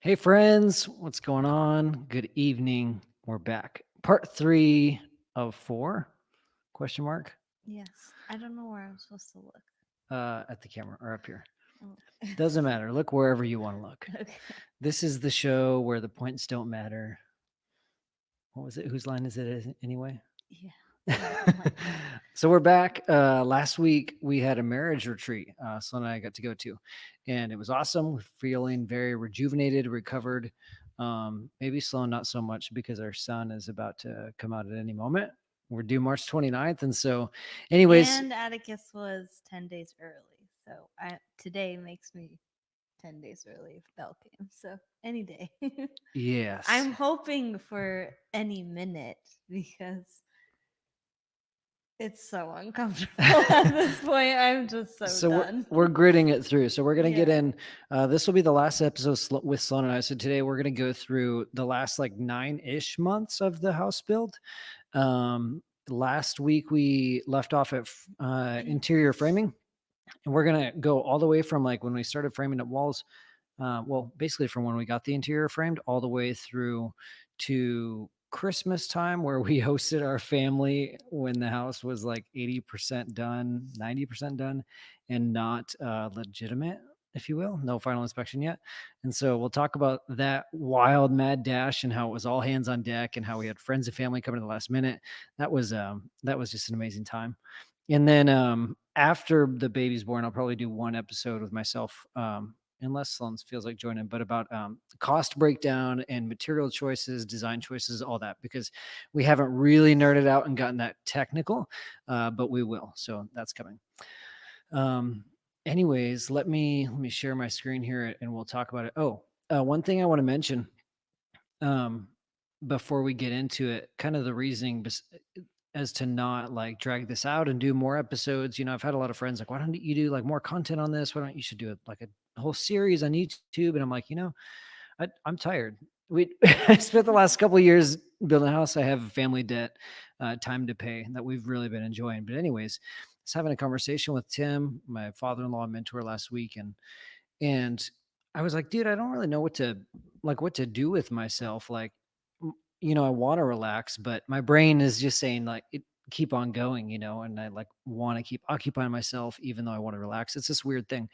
Hey friends, what's going on? Good evening. We're back. Part 3 of 4? Question mark. Yes. I don't know where I'm supposed to look. At the camera or up here. Oh. Doesn't matter. Look wherever you want to look. Okay. This is the show where the points don't matter. What was it? Whose line is it anyway? Yeah. Oh my God. So we're back. Last week we had a marriage retreat. Sloan and I got to go to, and it was awesome. We're feeling very rejuvenated, recovered. Maybe Sloan not so much because our son is about to come out at any moment. We're due March 29th, and so, anyways, And Atticus was 10 days early. So today makes me 10 days early if Belle came. So any day. yes. I'm hoping for any minute because it's so uncomfortable at this point. I'm just so So done. we're gritting it through. So we're gonna get Yeah. in. This will be the last episode with Sloan and I. So today we're gonna go through the last like 9-ish months of the house build. Last week we left off at interior framing, and we're gonna go all the way from like when we started framing up walls. Well, basically from when we got the interior framed all the way through to Christmas time, where we hosted our family when the house was like 80% done, 90% done, and not legitimate, if you will. No final inspection yet. And so we'll talk about that wild mad dash and how it was all hands on deck and how we had friends and family coming at the last minute. That was just an amazing time. And then after the baby's born, I'll probably do one episode with myself, unless Sloan feels like joining, but about cost breakdown and material choices, design choices, all that, because we haven't really nerded out and gotten that technical, but we will. So that's coming. Um, anyways, let me share my screen here and we'll talk about it. Oh, one thing I want to mention um, before we get into it, kind of the reasoning as to not like drag this out and do more episodes. I've had a lot of friends like, why don't you do like more content on this? Why don't you should do it like a whole series on YouTube? And I'm like, I'm tired. We I spent the last couple of years building a house. I have a family debt, time to pay that we've really been enjoying. But anyways, I was having a conversation with Tim, my father-in-law mentor, last week, and I was like, dude, I don't really know what to do with myself. Like, I want to relax, but my brain is just saying like keep on going, and I like want to keep occupying myself even though I want to relax. It's this weird thing.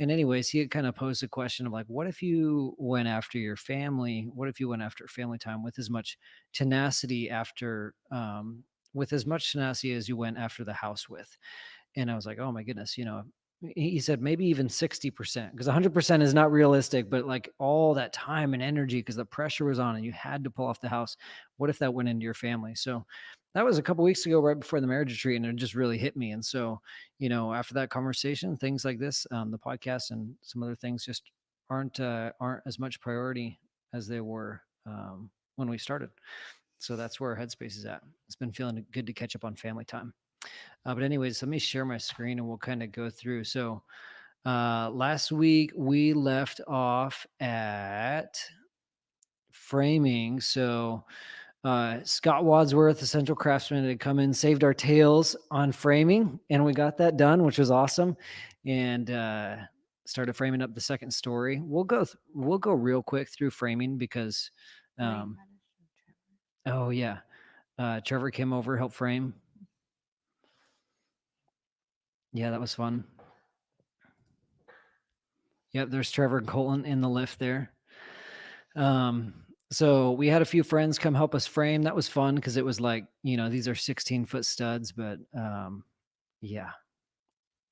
And anyways, he had kind of posed a question of like, what if you went after your family? What if you went after family time with as much tenacity with as much tenacity as you went after the house with? And I was like, oh my goodness, he said maybe even 60%, because 100% is not realistic, but like all that time and energy because the pressure was on and you had to pull off the house. What if that went into your family? So that was a couple weeks ago, right before the marriage retreat, and it just really hit me. And so, after that conversation, things like this, the podcast and some other things just aren't as much priority as they were when we started. So that's where our headspace is at. It's been feeling good to catch up on family time. But anyways, let me share my screen and we'll kind of go through. So last week we left off at framing. So Scott Wadsworth, the Central Craftsman, had come in, saved our tails on framing, and we got that done, which was awesome. And started framing up the second story. We'll go real quick through framing because, Oh, you um, gotta show oh yeah, Trevor came over, helped frame. Yeah, that was fun. Yep, there's Trevor and Colton in the lift there. Um, so we had a few friends come help us frame. That was fun because it was like, these are 16-foot studs, but yeah,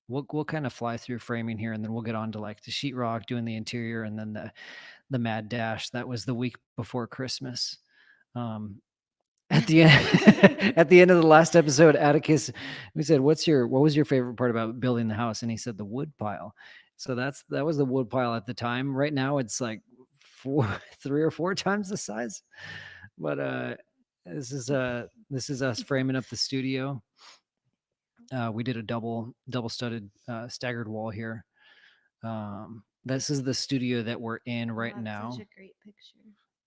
we'll kind of fly through framing here and then we'll get on to like the sheetrock, doing the interior, and then the mad dash. That was the week before Christmas. Um, at the end trevor. at the end of the last episode, Atticus, we said, what was your favorite part about building the house? And he said the wood pile. So that was the wood pile at the time. Right now it's like 3 or 4 times the size. But this is us framing up the studio. We did a double studded staggered wall here. This is the studio that we're in Oh, right that's such now. a great picture.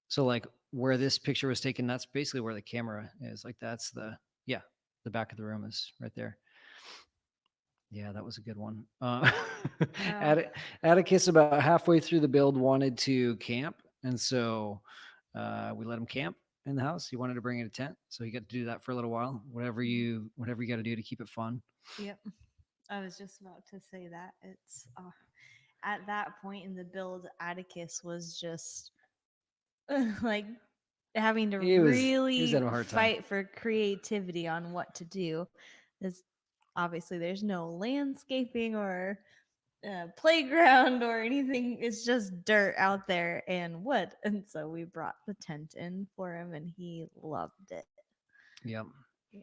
So like where this picture was taken, that's basically where the camera is. Like that's the back of the room is right there. Yeah, that was a good one. Oh, Atti- Atticus, about halfway through the build, wanted to camp, and so we let him camp in the house. He wanted to bring in a tent, so he got to do that for a little while. Whatever you got to do to keep it fun. yep. I was just about to say that. It's at that point in the build, Atticus was just like having to He was really having a hard time. fight for creativity on what to do. Is obviously there's no landscaping or playground or anything. It's just dirt out there and wood. And so we brought the tent in for him, and he loved it. Yep. Yeah.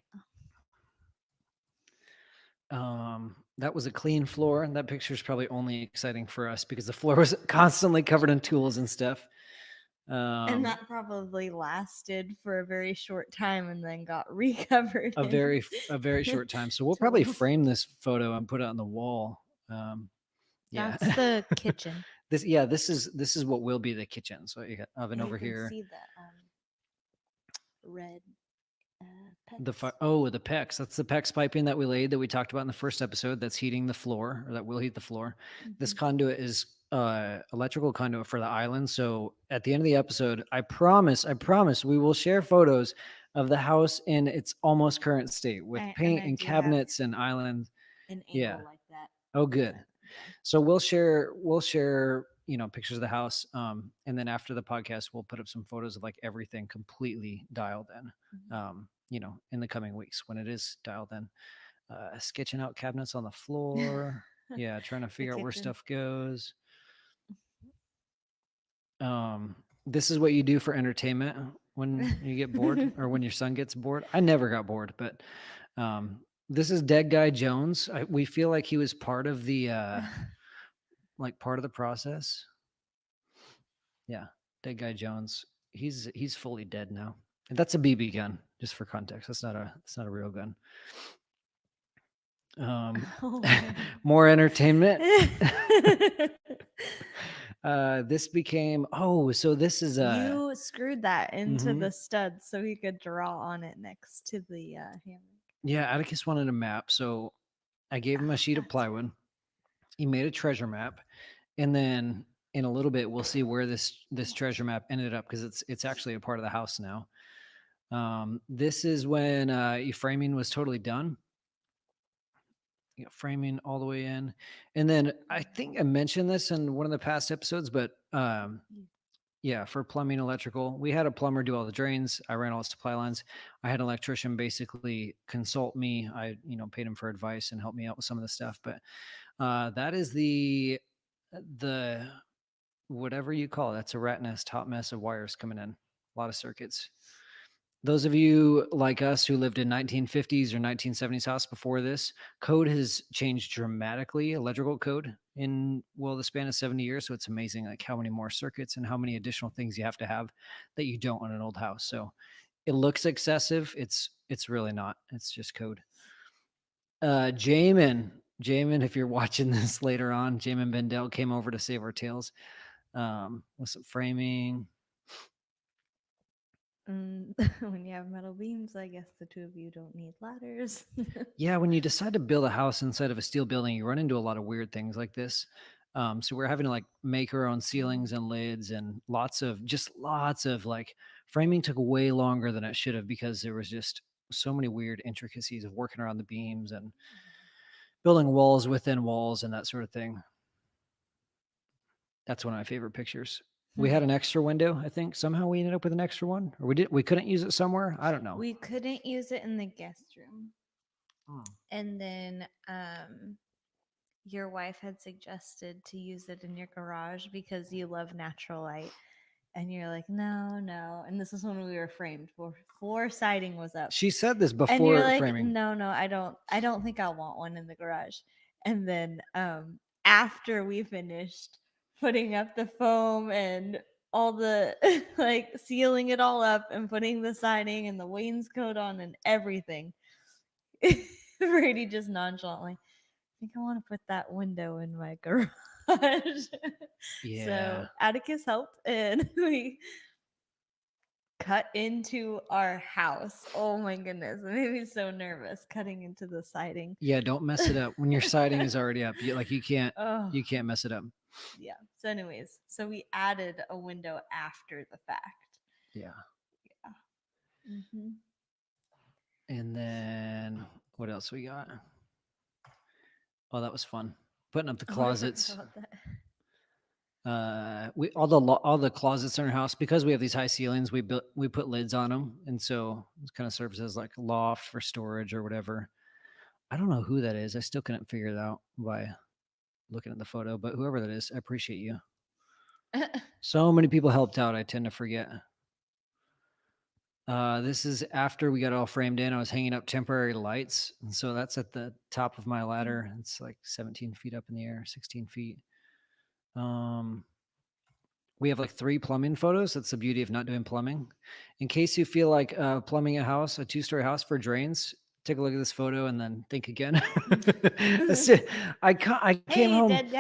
That was a clean floor, and that picture is probably only exciting for us because the floor was constantly covered in tools and stuff. And Um, that probably lasted for a very short time and then got recovered in a very short time. So we'll probably tools. frame this photo and put it on the wall. Yeah. That's the kitchen. This is what will be the kitchen. So you got oven Yeah, you over can here. see the red The pecs. the PEX. That's the PEX piping that we laid that we talked about in the first episode. That's heating the floor, or that will heat the floor. This Mhm. conduit is electrical conduit for the island. So at the end of the episode, I promise, we will share photos of the house in its almost current state with And paint I and do have cabinets and island. an Yeah. angle like that. Oh, Of good. it, yeah. So we'll share pictures of the house, and then after the podcast we'll put up some photos of like everything completely dialed in, Mhm. in the coming weeks when it is dialed in. Sketching out cabinets on the floor. Yeah, trying to The figure out where kitchen. stuff goes. This is what you do for entertainment when you get bored or when your son gets bored. I never got bored, but this is Dead Guy Jones. We feel like he was part of the part of the process. Yeah, Dead Guy Jones. He's fully dead now. And that's a BB gun, just for context. That's not a real gun. Oh, More entertainment. This became so this is you screwed that into mhm. the stud so he could draw on it next to the hammer. Yeah, Atticus wanted a map, so I gave him a sheet of That's right. plywood. He made a treasure map, and then in a little bit we'll see where this treasure map ended up because it's actually a part of the house now. This is when framing was totally done. Framing all the way in, and then I think I mentioned this in one of the past episodes, but yeah, for plumbing, electrical, we had a plumber do all the drains. I ran all the supply lines. I had an electrician basically consult me. I paid him for advice and helped me out with some of the stuff. But that is the whatever you call it. That's a rat nest, hot mess of wires coming in. A lot of circuits. Those of you like us who lived in 1950s or 1970s house before this, code has changed dramatically, electrical code in the span of 70 years. So it's amazing like how many more circuits and how many additional things you have to have that you don't on an old house. So it looks excessive. It's really not. It's just code. Jamin, if you're watching this later on, Jamin Bendel came over to save our tails with some framing. When you have metal beams, I guess the two of you don't need ladders. Yeah, when you decide to build a house inside of a steel building, you run into a lot of weird things like this. So we're having to like make our own ceilings and lids, and lots of like framing took way longer than it should have because there was just so many weird intricacies of working around the beams and building walls within walls and that sort of thing. That's one of my favorite pictures. We had an extra window, I think. Somehow we ended up with an extra one, or we couldn't use it somewhere. I don't know. We couldn't use it in the guest room. Hmm. And then your wife had suggested to use it in your garage because you love natural light. And you're like, no, no. And this is when we were framed before siding was up. She said this And you're before like, framing. no, no, I don't think I want one in the garage. And then after we finished putting up the foam and all the like sealing it all up and putting the siding and the wainscot on and everything, Brady just nonchalantly, I think I want to put that window in my garage. Yeah. So Atticus helped, and we cut into our house. Oh my goodness. It made me so nervous cutting into the siding. Yeah, don't mess it up when your siding is already up. You can't Oh, mess it up. yeah. So, anyways, so we added a window after the fact. Yeah. Mm-hmm. And then what else we got? Oh, that was fun. Putting up the Oh, I forgot closets. about that. We all the closets in our house, because we have these high ceilings, we put lids on them, and so it kind of serves as like a loft for storage or whatever. I don't know who that is. I still couldn't figure it out by looking at the photo, but whoever that is, I appreciate you. So many people helped out. I tend to forget. This is after we got it all framed in. I was hanging up temporary lights, and so that's at the top of my ladder. It's like 17 feet up in the air, 16 feet. We have like 3 plumbing photos. That's the beauty of not doing plumbing. In case you feel like plumbing a house, a 2-story house for drains, take a look at this photo and then think again. I came Hey, home. Dead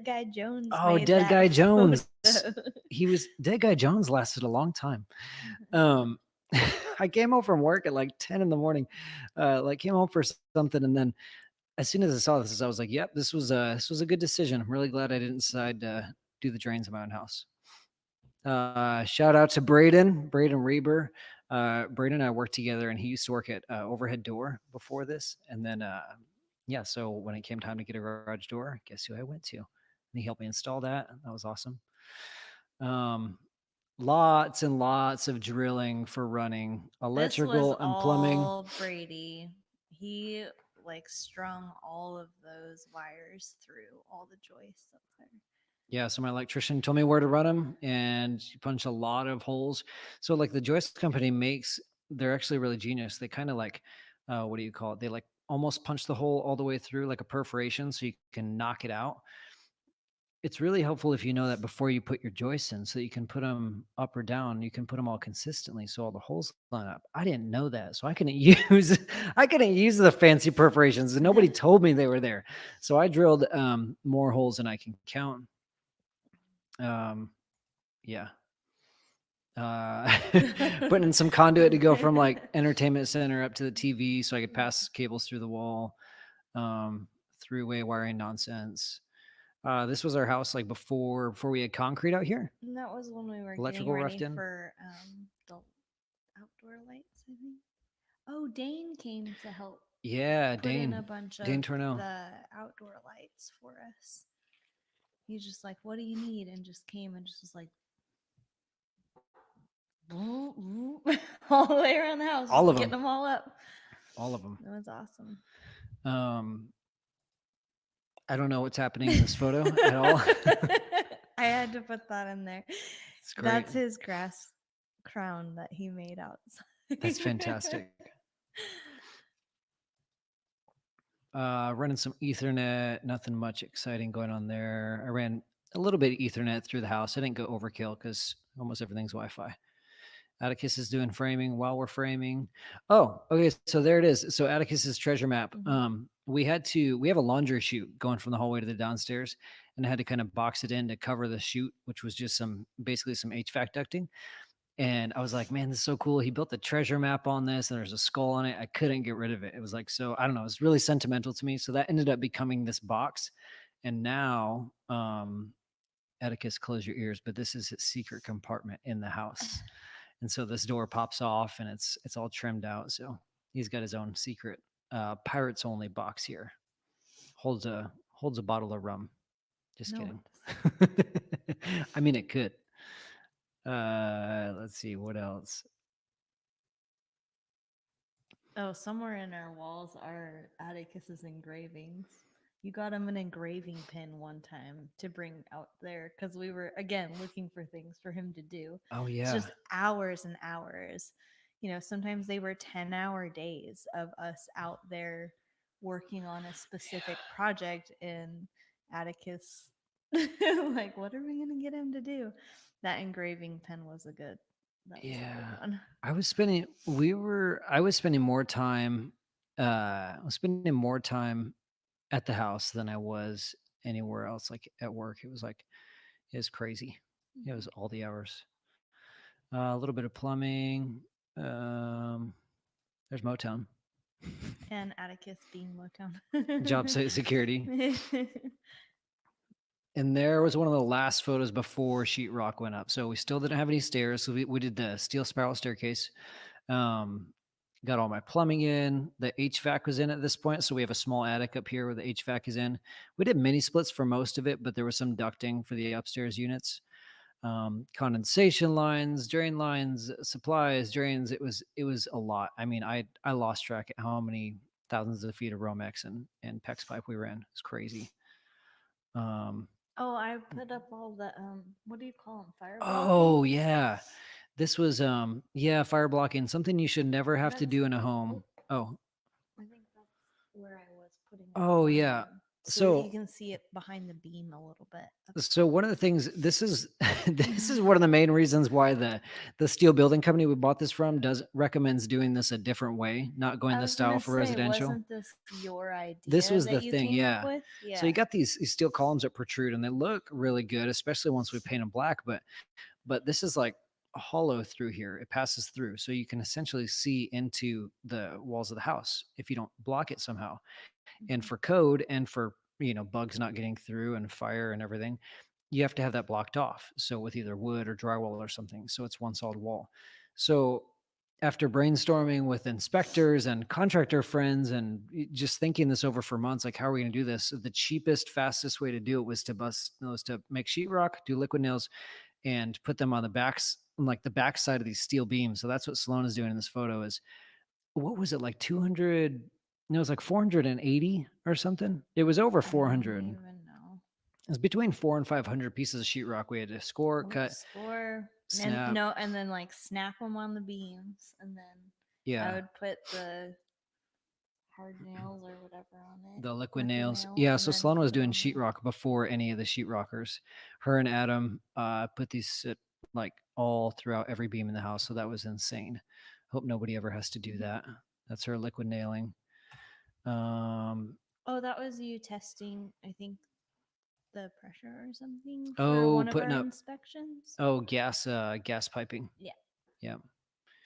Guy Jones. Oh, made Dead that Guy Jones. photo. Dead Guy Jones lasted a long time. I came home from work at like 10 in the morning. Like came home for something, and then as soon as I saw this, I was like, "Yep, this was a good decision." I'm really glad I didn't decide to do the drains in my own house. Shout out to Braden Reber. Braden and I worked together, and he used to work at Overhead Door before this. And then, yeah, so when it came time to get a garage door, guess who I went to? And he helped me install that. That was awesome. Lots and lots of drilling for running electrical this was and plumbing. all Brady. He like strung all of those wires through all the joists up there. Yeah, so my electrician told me where to run them, and you punch a lot of holes. So like the joist company they're actually really genius. They kind of like, what do you call it? They like almost punch the hole all the way through, like a perforation, so you can knock it out. It's really helpful if you know that before you put your joists in, so you can put them up or down. You can put them all consistently, so all the holes line up. I didn't know that, so I couldn't use the fancy perforations, and nobody told me they were there. So I drilled more holes than I can count. Yeah. Putting in some conduit to go from like entertainment center up to the TV, so I could pass cables through the wall. Three-way wiring nonsense. This was our house like before we had concrete out here. And that was when we were Electrical getting roughed ready in. for the outdoor lights, I think. Oh, Dane came to help Yeah, put in Dane. a bunch of Dane Tornell. the outdoor lights for us. He's just like, "What do you need?" And just came and just was like, all the way around the house, All of getting them. them all up. All of them. That was awesome. I don't know what's happening in this photo at all. I had to put that in there. It's great. That's his grass crown that he made outside. That's fantastic. Running some Ethernet, nothing much exciting going on there. I ran a little bit of Ethernet through the house. I didn't go overkill because almost everything's Wi-Fi. Atticus is doing framing while we're framing. Oh, okay. So there it is. So Atticus's treasure map. We have a laundry chute going from the hallway to the downstairs, and I had to kind of box it in to cover the chute, which was just basically some HVAC ducting. And I was like, man, this is so cool. He built the treasure map on this, and there's a skull on it. I couldn't get rid of it. It was like, so I don't know. It's really sentimental to me. So that ended up becoming this box. And now, Atticus, close your ears, but this is his secret compartment in the house. And so this door pops off, and it's all trimmed out. So he's got his own secret pirates only box here. Holds a bottle of rum. Just kidding. I mean, it could. Let's see what else. Oh, somewhere in our walls are Atticus's engravings. You got him an engraving pen one time to bring out there because we were again looking for things for him to do. Oh yeah. It's just hours and hours. You know, sometimes they were 10-hour days of us out there working on a specific project, and Atticus like, what are we gonna get him to do? That engraving pen was a good one. I was spending more time at the house than I was anywhere else, like at work. It was crazy. It was all the hours. A little bit of plumbing. There's Motown. And Atticus being Job Motown. site security. And there was one of the last photos before sheetrock went up. So we still didn't have any stairs. So we did the steel spiral staircase. Got all my plumbing in. The HVAC was in at this point. So we have a small attic up here where the HVAC is in. We did mini splits for most of it, but there was some ducting for the upstairs units. Condensation lines, drain lines, supplies, drains. It was a lot. I mean, I lost track at how many thousands of feet of Romex and PEX pipe we ran. It's crazy. Oh, I put up all the what do you call them? Fire Oh blocking? yeah. This was yeah, fire blocking, something you should never have to That's do in a home. Oh. I think that's where I was putting it Oh behind yeah. them, so that you So can see it behind the beam a little bit. so one of the things, this is this is one of the main reasons why the steel building company we bought this from does recommends doing this a different way, not going I this was style gonna for say, residential. wasn't this your This idea was that the you thing, came up yeah. with? So you Yeah. got these steel columns that protrude and they look really good, especially once we paint them black, but this is like a hollow through here. It passes through. So you can essentially see into the walls of the house if you don't block it somehow. And Mhm. for code and for, bugs not getting through and fire and everything, you have to have that blocked off. So with either wood or drywall or something. So it's one solid wall. So after brainstorming with inspectors and contractor friends and just thinking this over for months, like how are we going to do this? The cheapest, fastest way to do it was to make sheetrock, do liquid nails, and put them on the backs, like the back side of these steel beams. So that's what Sloan is doing in this photo. Is what was it, like 200? No, it was like 480 or something. It was over I don't 400. even know. It was between 400 and 500 pieces of sheetrock. We had to score, cut, Score and snap. no, and then like snap them on the beams, and then I Yeah, would put the hard nails or whatever on it. the liquid nails. nails, Yeah, and so then Sloan was put it doing on there. sheetrock before any of the sheetrockers. Her and Adam put these like all throughout every beam in the house. So that was insane. Hope nobody ever has to do that. That's her liquid nailing. Oh, that was you testing, I think, the pressure or something for Oh, one of putting our up inspections. gas piping. Yeah. Yeah.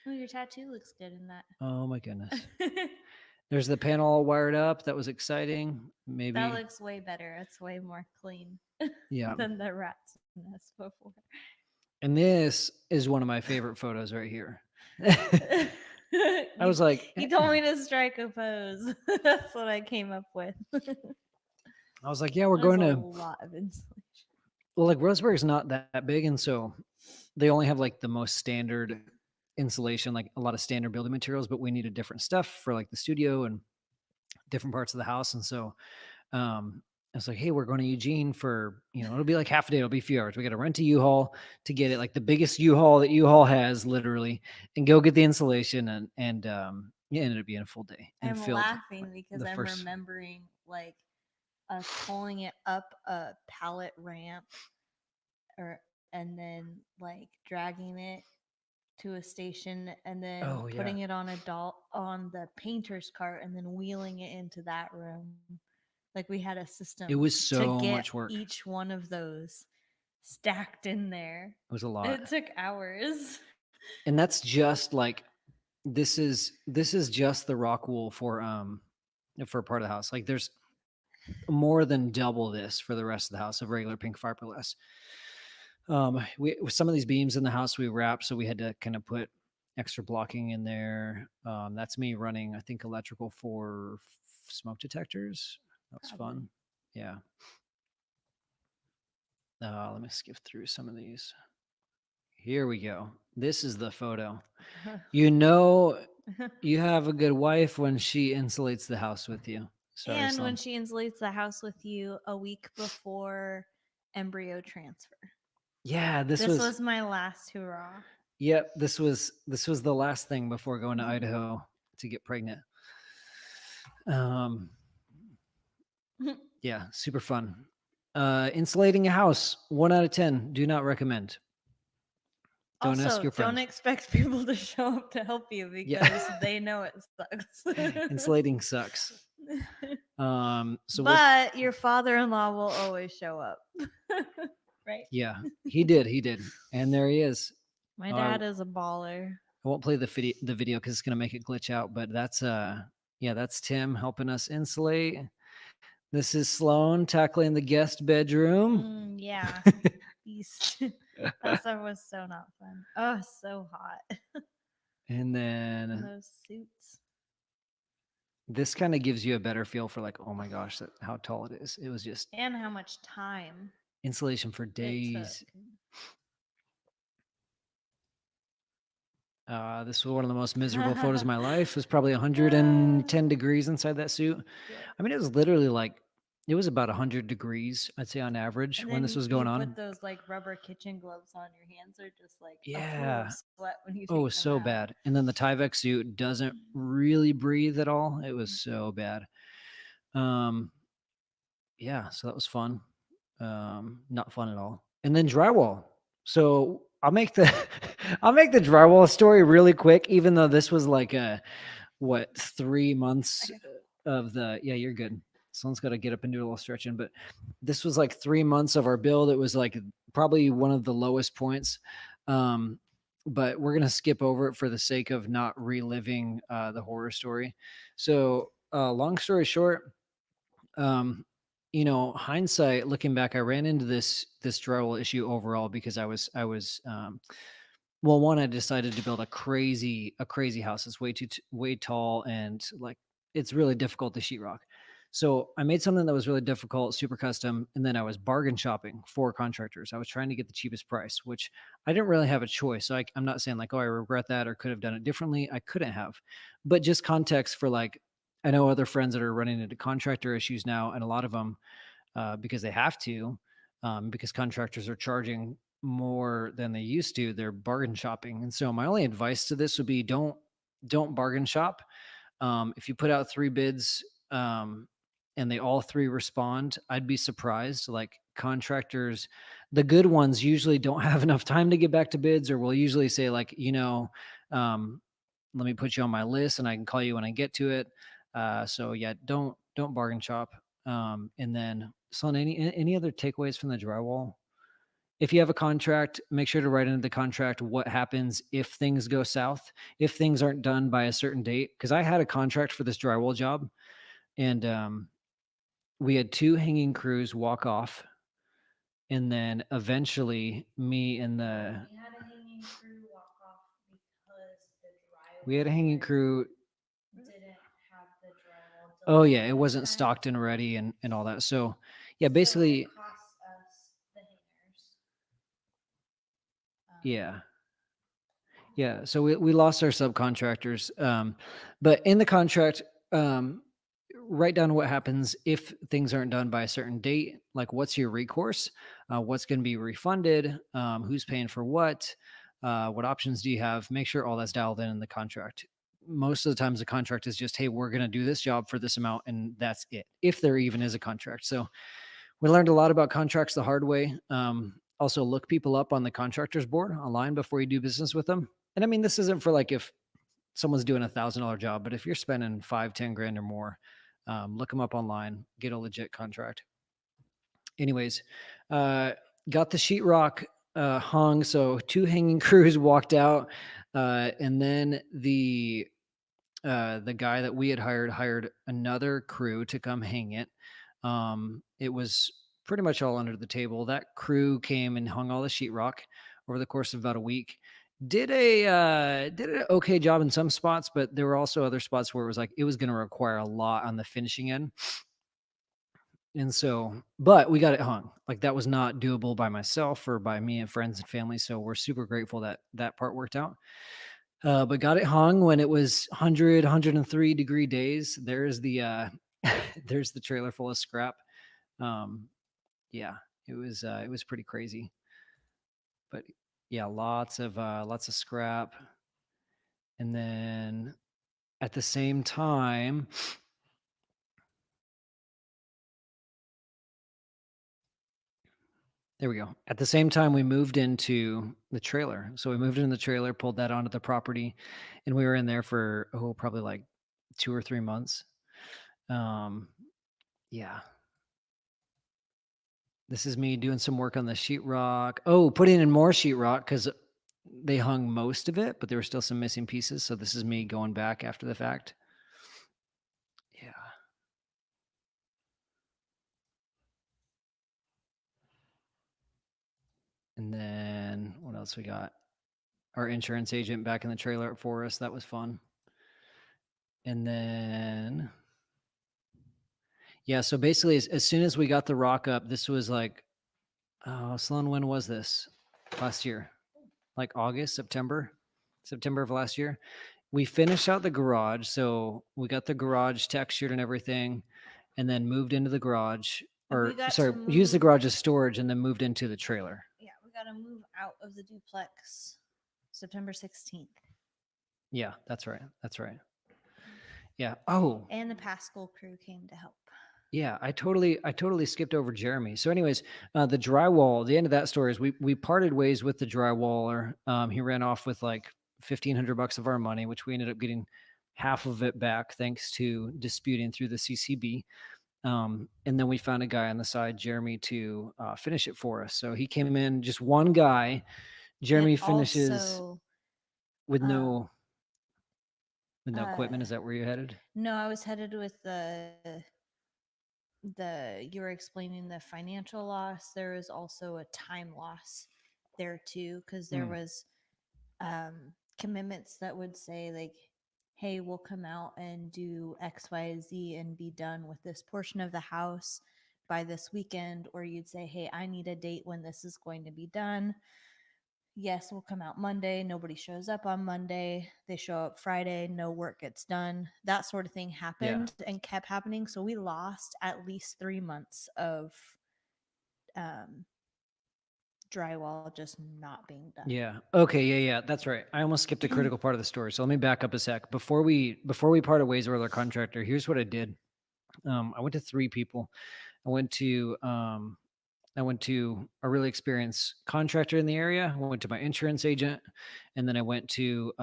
Oh, your tattoo looks good in that. Oh my goodness. There's the panel all wired up. That was exciting. That Maybe. looks way better. It's way more clean Yeah. than the rat's nest before. And this is one of my favorite photos right here. I You- was like, you told me to strike a pose. That's what I came up with. I was like, yeah, we're That was going a to, lot of insulation. well, like Roseburg's not that big. And so they only have like the most standard insulation, like a lot of standard building materials, but we needed different stuff for like the studio and different parts of the house. And so I was like, hey, we're going to Eugene for, it'll be like half a day. It'll be a few hours. We got to rent a U-Haul to get it, like the biggest U-Haul that U-Haul has, literally, and go get the insulation. And it ended up being a full day. And I'm filled laughing because the I'm first. remembering like us pulling it up a pallet ramp or and then like dragging it to a station and then Oh, yeah. putting it on on the painter's cart and then wheeling it into that room. Like we had a system It was so to get much work. each one of those stacked in there. It was a lot. It took hours. And that's just like, this is just the rock wool for part of the house. Like there's more than double this for the rest of the house of regular pink fiberglass. We some of these beams in the house we wrapped, so we had to kind of put extra blocking in there. That's me running, I think, electrical for smoke detectors. That was Probably. fun. Yeah. Let me skip through some of these. Here we go. This is the photo. You have a good wife when she insulates the house with you. Sorry, and Sloan. when she insulates the house with you a week before embryo transfer. Yeah, this was my last hurrah. Yep, this was the last thing before going to Idaho to get pregnant. Yeah, super fun. Insulating a house, 1 out of 10. Do not recommend. Don't Also, ask your friends. don't expect people to show up to help you because Yeah. they know it sucks. Insulating sucks. So but your father-in-law will always show up. Right? yeah, he did. And there he is. My Oh, dad is a baller. I won't play the video because it's gonna make it glitch out. But that's yeah, that's Tim helping us insulate. This is Sloan tackling the guest bedroom. Yeah. Beast. That stuff was so not fun. Oh, so hot. And And then those suits. this kind of gives you a better feel for like, oh my gosh, how tall it is. It was just And how much time insulation for it days. took. This was one of the most miserable photos of my life. It was probably 110 degrees inside that suit. Yep. I mean, it was literally like, it was about 100 degrees, I'd say, on average And when then this was you going on. put those like rubber kitchen gloves on. Your hands are just like a pool Yeah. of sweat when you take Oh, them so out. bad. And then the Tyvek suit doesn't really breathe at all. It was so bad. Yeah, so that was fun. Not fun at all. And then drywall. So I'll make the I'll make the drywall story really quick, even though this was like a 3 months of the you're good. Someone's got to get up and do a little stretching, but this was like 3 months of our build. It was like probably one of the lowest points. But we're gonna skip over it for the sake of not reliving the horror story. So long story short, hindsight, looking back, I ran into this drywall issue overall because I was well, one, I decided to build a crazy house. It's way tall, and like it's really difficult to sheetrock. So I made something that was really difficult, super custom, and then I was bargain shopping for contractors. I was trying to get the cheapest price, which I didn't really have a choice. So I'm not saying like, oh, I regret that or could have done it differently. I couldn't have, but just context for like, I know other friends that are running into contractor issues now, and a lot of them because they have to, because contractors are charging more than they used to. They're bargain shopping, and so my only advice to this would be don't bargain shop. If you put out 3 bids and they all 3 respond, I'd be surprised. Like contractors, the good ones usually don't have enough time to get back to bids, or will usually say like, let me put you on my list and I can call you when I get to it. So yeah, don't bargain shop. And then, Son, any other takeaways from the drywall? If you have a contract, make sure to write into the contract what happens if things go south, if things aren't done by a certain date. Because I had a contract for this drywall job, and we had 2 hanging crews walk off, and then eventually me and the We had a hanging crew walk off because the drywall. we had a hanging crew. Didn't have the drywall. Oh yeah, it wasn't stocked and ready and all that. So yeah, basically, So it cost us the hangers. yeah. Yeah, so we lost our subcontractors, but in the contract, write down what happens if things aren't done by a certain date. Like, what's your recourse? What's going to be refunded? Who's paying for what? What options do you have? Make sure all that's dialed in the contract. Most of the times, the contract is just, hey, we're going to do this job for this amount, and that's it. If there even is a contract. So we learned a lot about contracts the hard way. Also, look people up on the contractors board online before you do business with them. And I mean, this isn't for like if someone's doing $1,000 job, but if you're spending 5-10 grand or more, look them up online, get a legit contract. Anyways, got the sheetrock hung. So 2 hanging crews walked out, and then the guy that we had hired another crew to come hang it. It was pretty much all under the table. That crew came and hung all the sheetrock over the course of about a week. Did an okay job in some spots, but there were also other spots where it was like it was going to require a lot on the finishing end. And so, but we got it hung. Like that was not doable by myself or by me and friends and family. So we're super grateful that that part worked out. But got it hung when it was 103 days. There's the there's the trailer full of scrap. Yeah, it was pretty crazy. But yeah, lots of scrap. And then at the same time, there we go. At the same time, we moved into the trailer. So we moved into the trailer, pulled that onto the property, and we were in there for probably like 2 or 3 months. Yeah. This is me doing some work on the sheetrock. Oh, putting in more sheetrock because they hung most of it, but there were still some missing pieces. So this is me going back after the fact. Yeah. And then what else we got? Our insurance agent back in the trailer for us. That was fun. And then, yeah, so basically, as soon as we got the rock up, this was like, oh, Sloan, when was this? Last year, like August, September of last year. We finished out the garage. So we got the garage textured and everything, and then moved into the garage, And we or got sorry, to used the move. garage as storage and then moved into the trailer. Yeah, we got to move out of the duplex September 16th. Yeah, that's right. That's right. Yeah. Oh, And the Pascal crew came to help. yeah, I totally skipped over Jeremy. So, anyways, the drywall. The end of that story is we parted ways with the drywaller. He ran off with like $1,500 of our money, which we ended up getting half of it back thanks to disputing through the CCB. And then we found a guy on the side, Jeremy, to finish it for us. So he came in, just one guy. Jeremy And finishes also, with um, no equipment. Is that where you headed? no, I was headed with you were explaining the financial loss. There was also a time loss there too, because there was commitments that would say like, hey, we'll come out and do XYZ and be done with this portion of the house by this weekend. Or you'd say, hey, I need a date when this is going to be done. Yes, we'll come out Monday. Nobody shows up on Monday. They show up Friday. No work gets done. That sort of thing happened and kept happening. So we lost at least 3 months of drywall just not being done. Yeah. Okay. Yeah. That's right. I almost skipped a critical part of the story. So let me back up a sec. Before we parted ways with our contractor, here's what I did. I went to 3 people. I went to a really experienced contractor in the area. I went to my insurance agent, and then I went to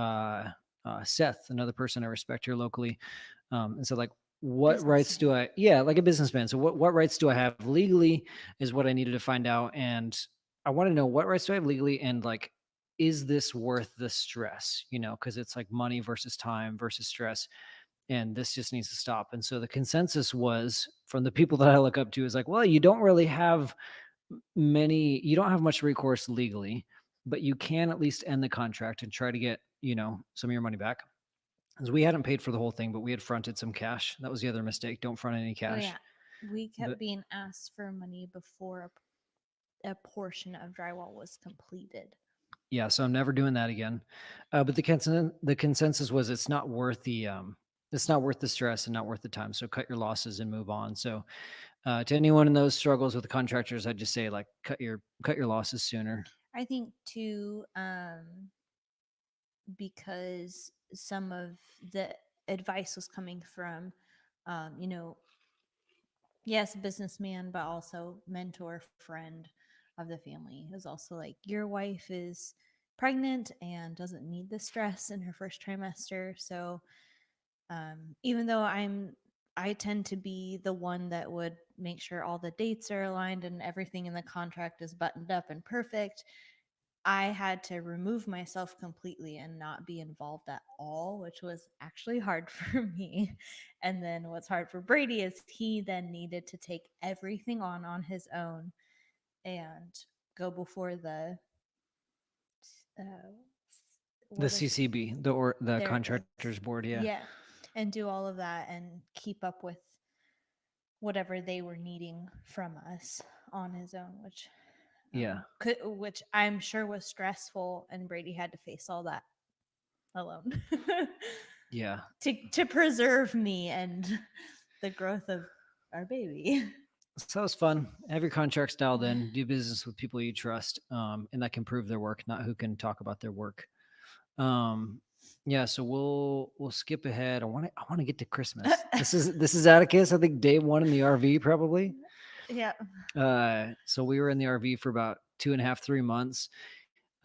Seth, another person I respect here locally. And so, like, what rights do I? Yeah, like a businessman. So what rights do I have legally is what I needed to find out, and I want to know what rights do I have legally, and like, is this worth the stress? You know, because it's like money versus time versus stress, and this just needs to stop. And so the consensus was from the people that I look up to is like, well, you don't really have you don't have much recourse legally, but you can at least end the contract and try to get, some of your money back. Because we hadn't paid for the whole thing, but we had fronted some cash. That was the other mistake. Don't front any Oh cash. yeah, we kept being asked for money before a portion of drywall was completed. Yeah, so I'm never doing that again. But the consensus was it's not worth the stress and not worth the time. So cut your losses and move on. So to anyone in those struggles with the contractors, I'd just say like cut your losses sooner. I think too, because some of the advice was coming from, yes, businessman, but also mentor, friend of the family, is also like, your wife is pregnant and doesn't need the stress in her first trimester. So even though I tend to be the one that would make sure all the dates are aligned and everything in the contract is buttoned up and perfect, I had to remove myself completely and not be involved at all, which was actually hard for me. And then what's hard for Brady is he then needed to take everything on his own and go before the CCB, the contractors board, yeah, and do all of that and keep up with whatever they were needing from us on his own, which I'm sure was stressful, and Brady had to face all that alone. Yeah. To preserve me and the growth of our baby. So it's fun. Have your contracts dialed in. Do business with people you trust, and that can prove their work, not who can talk about their work. Yeah. So we'll skip ahead. I want to get to Christmas. This is Atticus. I think day 1 in the RV probably. Yeah. So we were in the RV for about 2.5, 3 months.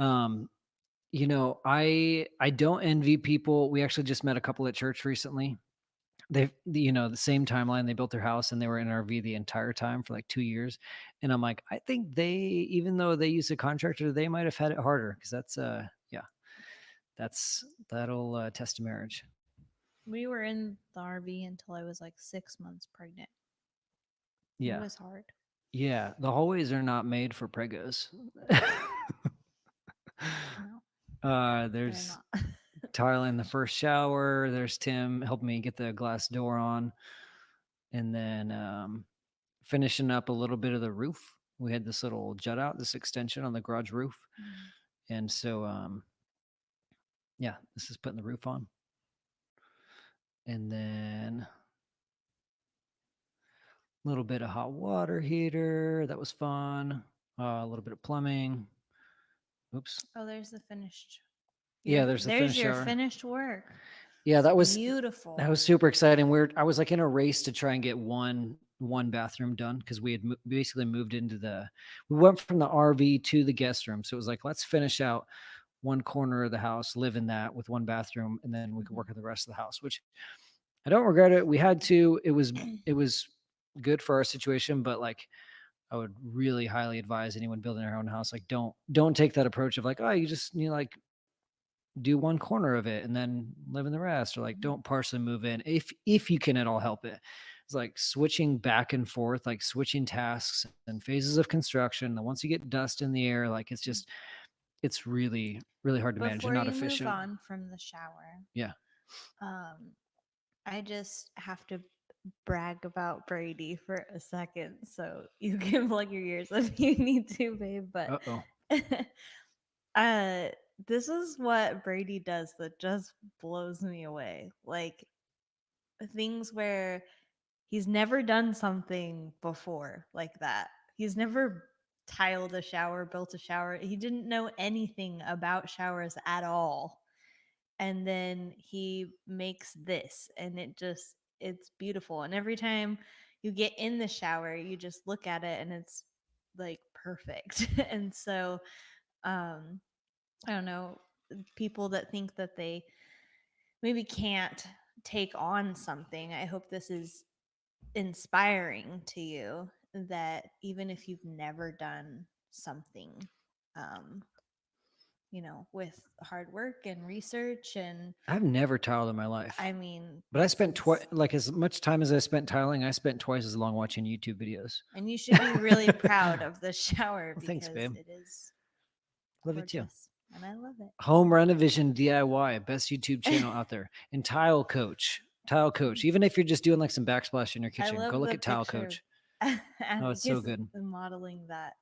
I don't envy people. We actually just met a couple at church recently. The same timeline, they built their house and they were in RV the entire time for like 2 years. And I'm like, I think even though they use a contractor, they might have had it harder, because that's that'll test a marriage. We were in the RV until I was like 6 months pregnant. It Yeah. was hard. Yeah. The hallways are not made for pregos. No, they're There's not. Tyler in the first shower. There's Tim helping me get the glass door on. And then finishing up a little bit of the roof. We had this little jut out, this extension on the garage roof. And so, yeah, this is putting the roof on. And then a little bit of hot water heater. That was fun. A little bit of plumbing. Oops. Oh, there's the finished. Yeah, there's the finished your shower. finished work. Yeah, that was beautiful. That was super exciting. I was like in a race to try and get one bathroom done because we had basically moved we went from the RV to the guest room. So it was like, let's finish out one corner of the house, live in that with one bathroom, and then we could work on the rest of the house, which I don't regret it. We had to. It was good for our situation, but like I would really highly advise anyone building their own house, like don't take that approach of like, oh, you just like do one corner of it and then live in the rest, or like don't partially move in if you can at all help it. It's like switching back and forth, like switching tasks and phases of construction. And once you get dust in the air, like it's really really hard to manage. You're not efficient. Move on from the shower. Yeah. I just have to brag about Brady for a second, so you can plug your ears if you need to, babe. But this is what Brady does that just blows me away. Like things where he's never done something before like that. He's never tiled a shower, built a shower. He didn't know anything about showers at all. And then he makes this, and it's beautiful. And every time you get in the shower, you just look at it and it's like perfect. And so I don't know, people that think that they maybe can't take on something, I hope this is inspiring to you, that even if you've never done something, with hard work and research, and I've never tiled in my life. I mean, but I spent like as much time as I spent tiling, I spent twice as long watching YouTube videos. And you should be really proud of the shower. Well, thanks, babe. It is love gorgeous. It too. And I love it. Home Renovision DIY, best YouTube channel out there. And Tile Coach. Even if you're just doing like some backsplash in your kitchen, go look at Tile Coach. Oh, it's so good. Modeling that.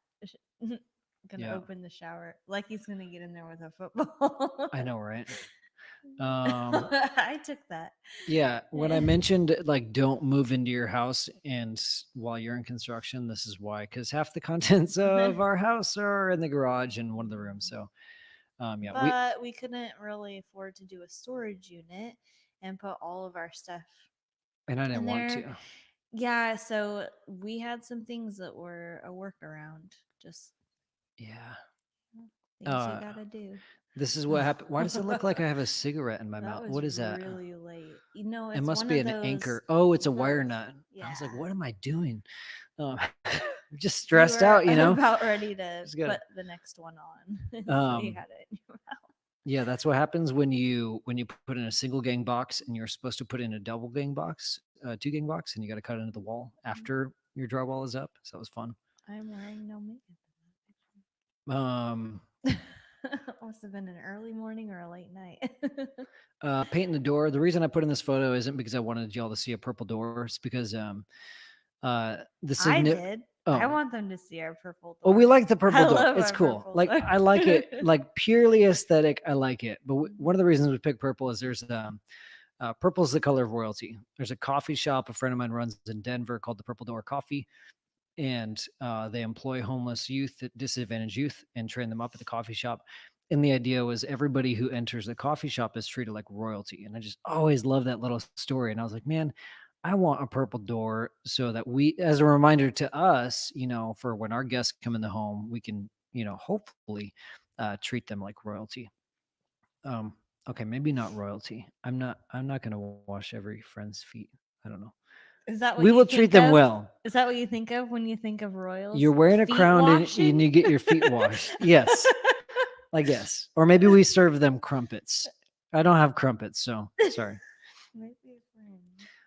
Gonna open the shower like he's gonna get in there with a football. I know, right? I took that. Yeah, when I mentioned like don't move into your house and while you're in construction, this is why, because half the contents of our house are in the garage and one of the rooms. So yeah, but we couldn't really afford to do a storage unit and put all of our stuff. And I didn't want to. Yeah, so we had some things that were a workaround. Just things you gotta do. This is what happened. Why does it look like I have a cigarette in my mouth? What is that? Really late. It's it must be an anchor. Oh, it's a wire nut. Yeah. I was like, what am I doing? I'm just stressed out, about ready to put the next one on. So you had it in your mouth. Yeah, that's what happens when you put in a single gang box and you're supposed to put in a double gang box, 2 gang box, and you got to cut into the wall after your drywall is up. So that was fun. I'm wearing no makeup. Must have been an early morning or a late night. Painting the door. The reason I put in this photo isn't because I wanted y'all to see a purple door. It's because I did. Oh. I want them to see our purple door. Oh, we like the purple door. It's cool. Like I like it, like purely aesthetic. I like it. But one of the reasons we picked purple is there's purple is the color of royalty. There's a coffee shop a friend of mine runs in Denver called the Purple Door Coffee, and they employ homeless youth, disadvantaged youth, and train them up at the coffee shop. And the idea was everybody who enters the coffee shop is treated like royalty. And I just always love that little story. And I was like, man, I want a purple door so that we, as a reminder to us, for when our guests come in the home, we can, hopefully treat them like royalty. Okay, maybe not royalty. I'm not going to wash every friend's feet. I don't know. Is that what we will treat them well? Is that what you think of when you think of royals? You're wearing a crown and you get your feet washed. Yes. I guess. Or maybe we serve them crumpets. I don't have crumpets, so sorry. Maybe if we're in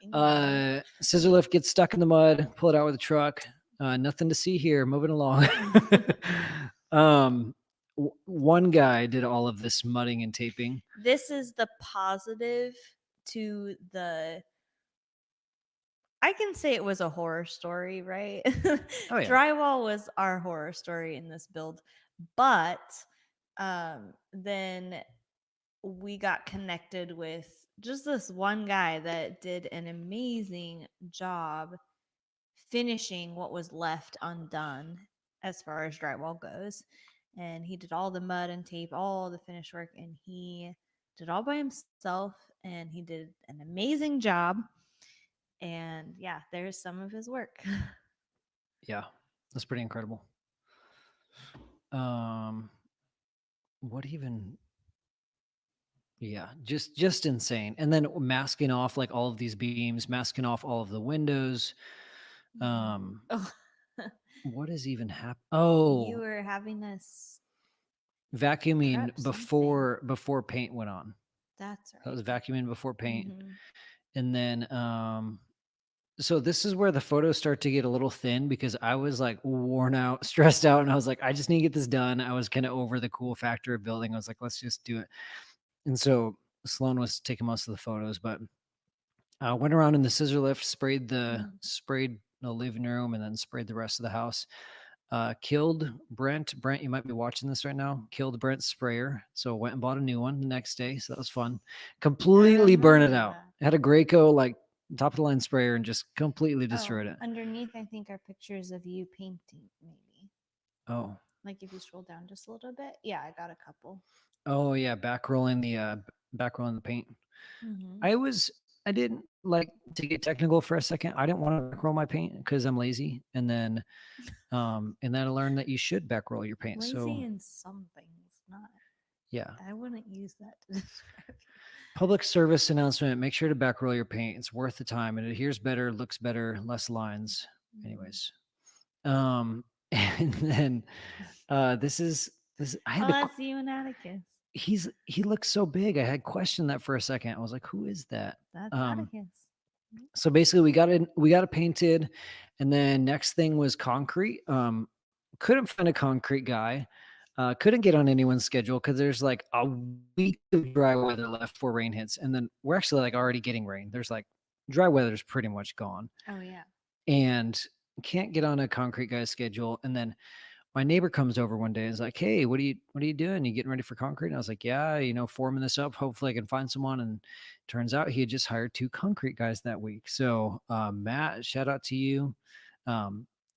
England. Scissor lift gets stuck in the mud, pull it out with a truck. Nothing to see here. Moving along. One guy did all of this mudding and taping. This is the positive to the. I can say it was a horror story, right? Oh, yeah. Drywall was our horror story in this build, but then we got connected with just this one guy that did an amazing job finishing what was left undone as far as drywall goes. And he did all the mud and tape, all the finish work, and he did all by himself. And he did an amazing job. And yeah, there's some of his work. Yeah, that's pretty incredible. What even? Yeah, just insane. And then masking off like all of these beams, masking off all of the windows. Oh, What is even happening? you Oh, were having us. vacuuming prep something. before paint went on. That's I was right. vacuuming before paint. Mhm. And then so this is where the photos start to get a little thin because I was like worn out, stressed out, and I was like, I just need to get this done. I was kind of over the cool factor of building. I was like, let's just do it. And so Sloan was taking most of the photos, but went around in the scissor lift, sprayed the living room, and then sprayed the rest of the house. Killed Brent. Brent, you might be watching this right now. Killed Brent's sprayer, so went and bought a new one the next day. So that was fun. Completely burn it remember out. that. Had a Graco like top of the line sprayer and just completely destroyed it. Underneath, I think, are pictures of you painting, maybe. Oh, Like if you scroll down just a little bit. Yeah, I got a couple. oh yeah, back rolling the paint. Mhm. I didn't like to get technical for a second. I didn't want to back roll my paint because I'm lazy, and then I learned that you should back roll your paint. Lazy So in some things, not. yeah, I wouldn't use that to describe you. public service announcement: make sure to back roll your paint. It's worth the time. It adheres better, looks better, less lines. Anyways, and then this is I had Oh, to. that's you and Atticus. He looks so big. I had questioned that for a second. I was like, who is that? That's Atticus. So basically we got it painted, and then next thing was concrete. Couldn't find a concrete guy. Couldn't get on anyone's schedule because there's like a week of dry weather left before rain hits, and then we're actually like already getting rain. There's like dry weather's pretty much gone, Oh yeah. and can't get on a concrete guy's schedule. And then my neighbor comes over one day and is like, "Hey, what are you doing? You getting ready for concrete?" And I was like, "Yeah, forming this up. Hopefully I can find someone." And turns out he had just hired 2 concrete guys that week. So Matt, shout out to you.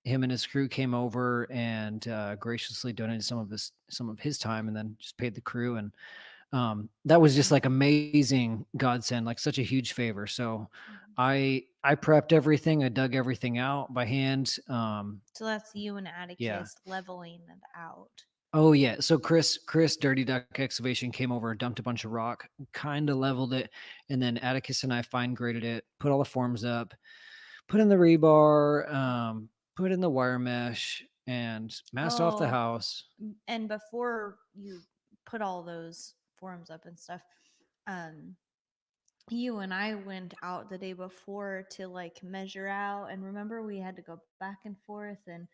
Him and his crew came over and graciously donated some of his time, and then just paid the crew. And that was just like amazing godsend, like such a huge favor. So I prepped everything. I dug everything out by hand. So that's you and Atticus Yeah. leveling it out. Oh yeah. So Chris, Dirty Duck Excavation came over, dumped a bunch of rock, kind of leveled it, and then Atticus and I fine graded it, put all the forms up, put in the rebar, put in the wire mesh, and masked off the Oh. house. And before you put all those forms up and stuff, you and I went out the day before to like measure out, and remember we had to go back and forth, and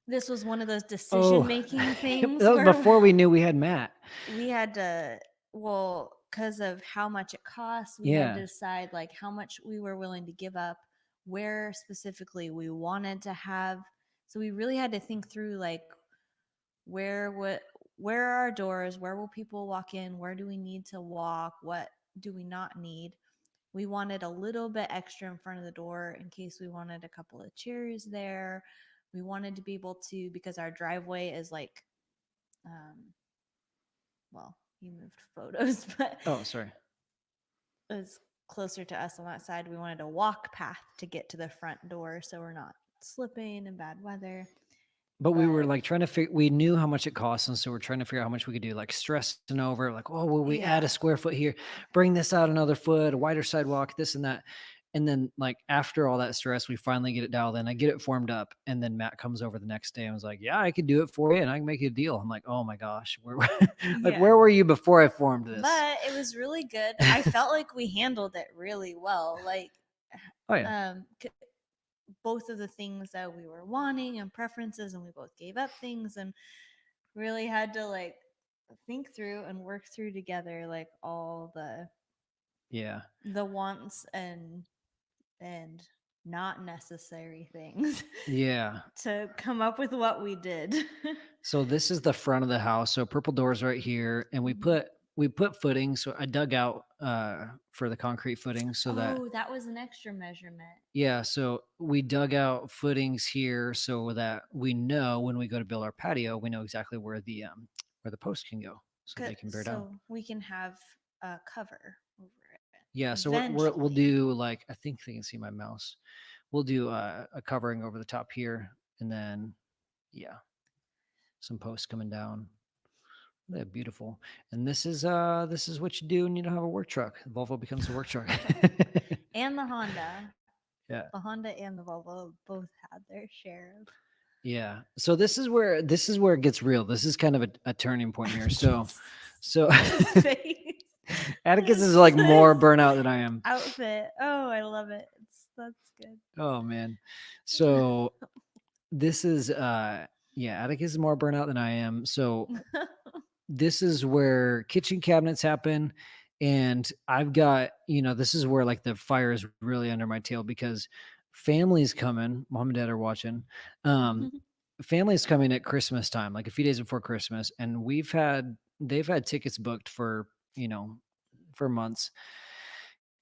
this was one of those decision making things That was where before we knew we had Matt. we had to, well, because of how much it costs, we had to decide like how much we were willing to give up, where specifically we wanted to have. So we really had to think through like where are our doors, where will people walk in, where do we need to walk, what do we not need. We wanted a little bit extra in front of the door in case we wanted a couple of chairs there. We wanted to be able to, because our driveway is like well, you moved photos, but Oh, sorry. it was closer to us on that side. We wanted a walk path to get to the front door so we're not slipping in bad weather. But we were like trying to figure, we knew how much it costs. And so we're trying to figure out how much we could do, like stressing over, like, oh, will we add a square foot here, bring this out another foot, a wider sidewalk, this and that. And then like after all that stress, we finally get it dialed in. I get it formed up, and then Matt comes over the next day and was like, "Yeah, I could do it for you, and I can make you a deal." I'm like, "Oh my gosh, where like Yeah. where were you before I formed this?" But it was really good. I felt like we handled it really well. Like, Oh yeah, both of the things that we were wanting and preferences, and we both gave up things and really had to like think through and work through together like all yeah, the wants and not necessary things yeah. to come up with what we did. So this is the front of the house. So purple doors right here, and we put footing. So I dug out for the concrete footing so that Oh, that was an extra measurement. yeah. So we dug out footings here so that we know when we go to build our patio, we know exactly where the posts can go, so they can bear down. So we can have a cover over it Yeah. So we'll eventually. do like I think they can see my mouse. We'll do a covering over the top here, and then yeah, some posts coming down. They're beautiful. And this is what you do when you don't have a work truck. The Volvo becomes a work truck. And the Honda. Yeah. The Honda and the Volvo both had their share of Yeah. So this is where it gets real. This is kind of a turning point here. So his face. Atticus is like more burnout than I am. Outfit. Oh, I love it. That's good. Oh man. So this is yeah, Atticus is more burnout than I am. So this is where kitchen cabinets happen, and I've got, this is where like the fire is really under my tail because family's coming. Mom and dad are watching. Family's coming at Christmas time, like a few days before Christmas, and they've had tickets booked for, for months,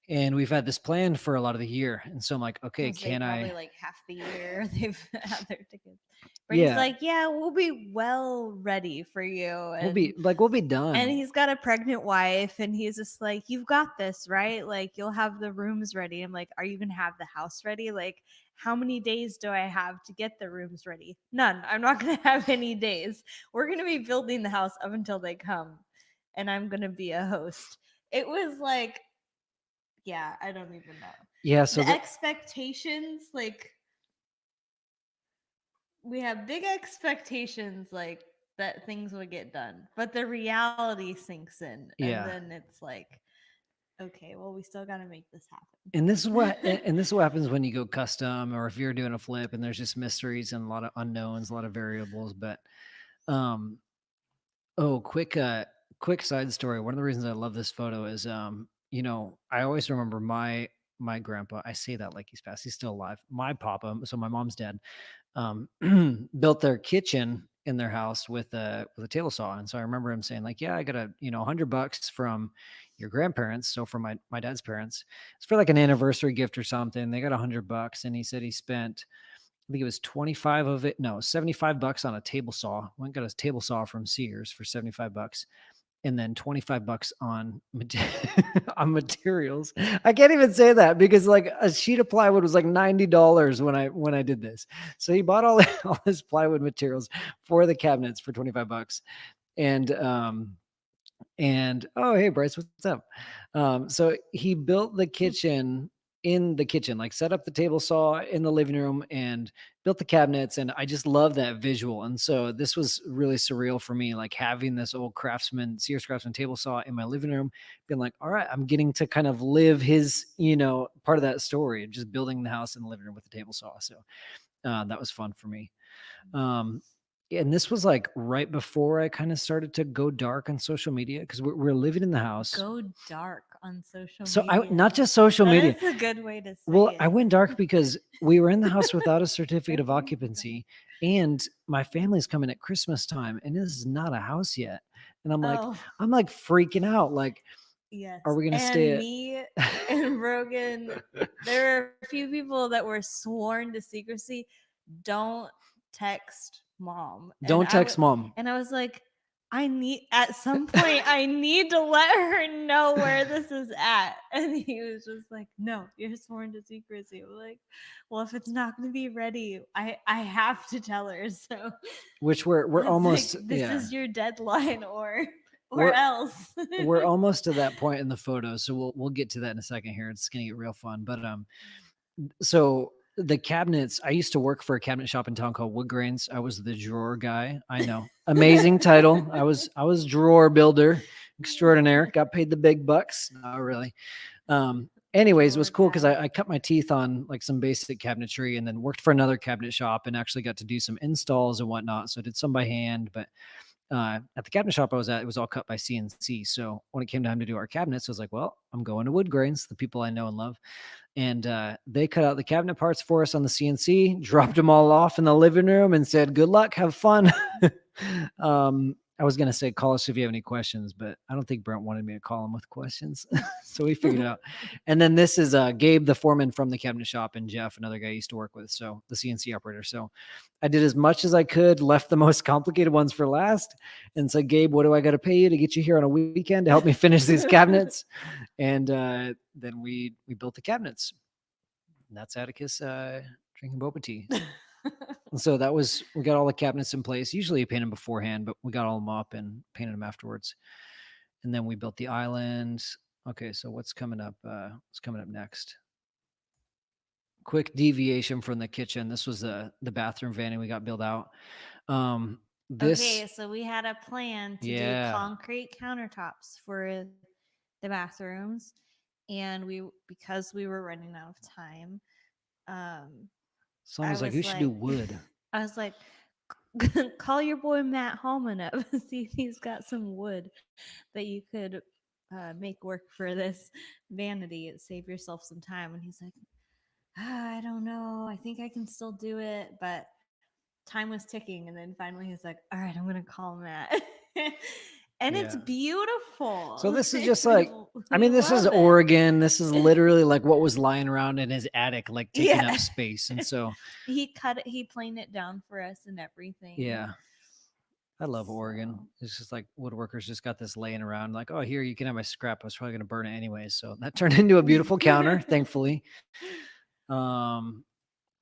and we've had this planned for a lot of the year. And so I'm like, okay, I'll say can probably I? like half the year they've had their tickets. Brady's Yeah, like, yeah, we'll be well ready for you. we'll be And done. he's got a pregnant wife, and he's just like, you've got this, right? Like, you'll have the rooms ready. I'm like, are you going to have the house ready? Like, how many days do I have to get the rooms ready? None. I'm not going to have any days. We're going to be building the house up until they come, and I'm going to be a host. It was like, yeah, I don't even know. Yeah, so The expectations, like, we have big expectations, like, that things would get done, but the reality sinks in, and yeah. then it's like, okay, well, we still got to make this happen. And this is what happens when you go custom, or if you're doing a flip and there's just mysteries and a lot of unknowns, a lot of variables. But um oh, quick side story. One of the reasons I love this photo is I always remember my grandpa. I say that like he's passed, he's still alive. My papa, so my mom's dad, um built their kitchen in their house with a table saw. And so I remember him saying like, yeah, I got $100 from your grandparents, so from my dad's parents. It's for like an anniversary gift or something. They got $100, and he said he spent, I think it was 25 of it, no, $75 on a table saw. Went got a table saw from Sears for $75, and then $25 on on materials. I can't even say that because like a sheet of plywood was like $90 when I did this. So he bought all his plywood materials for the cabinets for $25. And oh, hey Bryce, what's up? So he built the kitchen in the kitchen, like set up the table saw in the living room and built the cabinets. And I just love that visual. And so this was really surreal for me, like having this old Sears Craftsman table saw in my living room, being like, all right, I'm getting to kind of live his, part of that story, just building the house in the living room with the table saw. So that was fun for me. Um, and this was like right before I kind of started to go dark on social media because we're living in the house. Go dark on social So I media. not just social media. That's a good way to say Well, it. I went dark because we were in the house without a certificate of occupancy, and my family's coming at Christmas time, and this is not a house yet. And I'm Oh, like freaking out. Like, yes. are we gonna And stay me and Rogan, there are a few people that were sworn to secrecy. Don't text mom. Don't text mom. And I was like, at some point, I need to let her know where this is at. And he was just like, no, you're sworn to secrecy. I'm like, well, if it's not going to be ready, I have to tell her. So Which we're it's almost like, this is your deadline, or or we're else. we're almost to that point in the photo, so we'll get to that in a second here. It's gonna get real fun. But so the cabinets, I used to work for a cabinet shop in town called Wood Grains. I was the drawer guy. I know. Amazing title. I was drawer builder extraordinaire. Got paid the big bucks. Not really. Anyways, it was cool because Drawer I cut my teeth on like some basic cabinetry and then worked for another cabinet shop and actually got to do some installs and whatnot. So I did some by hand, but at the cabinet shop I was at, it was all cut by CNC. So when it came time to do our cabinets, I was like, well, I'm going to Wood Grains, the people I know and love. And they cut out the cabinet parts for us on the CNC, dropped them all off in the living room and said, good luck, have fun. I was going to say, call us if you have any questions, but I don't think Brent wanted me to call him with questions. So we figured it out. And then this is Gabe, the foreman from the cabinet shop, and Jeff, another guy I used to work with. So the CNC operator. So I did as much as I could, left the most complicated ones for last, and said, Gabe, what do I got to pay you to get you here on a weekend to help me finish these cabinets? And then we built the cabinets. And that's Atticus drinking boba tea. And so we got all the cabinets in place. Usually you paint them beforehand, but we got all them up and painted them afterwards. And then we built the island. Okay, so what's coming up? What's coming up next? Quick deviation from the kitchen. This was the bathroom vanity we got built out. Okay, so we had a plan to do Yeah. concrete countertops for the bathrooms, and because we were running out of time, Someone was like, was "You should do like- wood." I was like, call your boy Matt Holman up and see if he's got some wood that you could make work for this vanity and save yourself some time. And he's like, I don't know. I think I can still do it, but time was ticking. And then finally he's like, all right, I'm going to call Matt. And it's Yeah. beautiful. So this is just like, I We mean, this is love it. Oregon. This is literally like what was lying around in his attic, like taking Yeah. up space. And so He cut it, he planed it down for us and everything. yeah, I love Oregon. So- It's just like woodworkers just got this laying around, like, oh, here you can have my scrap. I was probably gonna burn it anyway. So that turned into a beautiful counter, thankfully.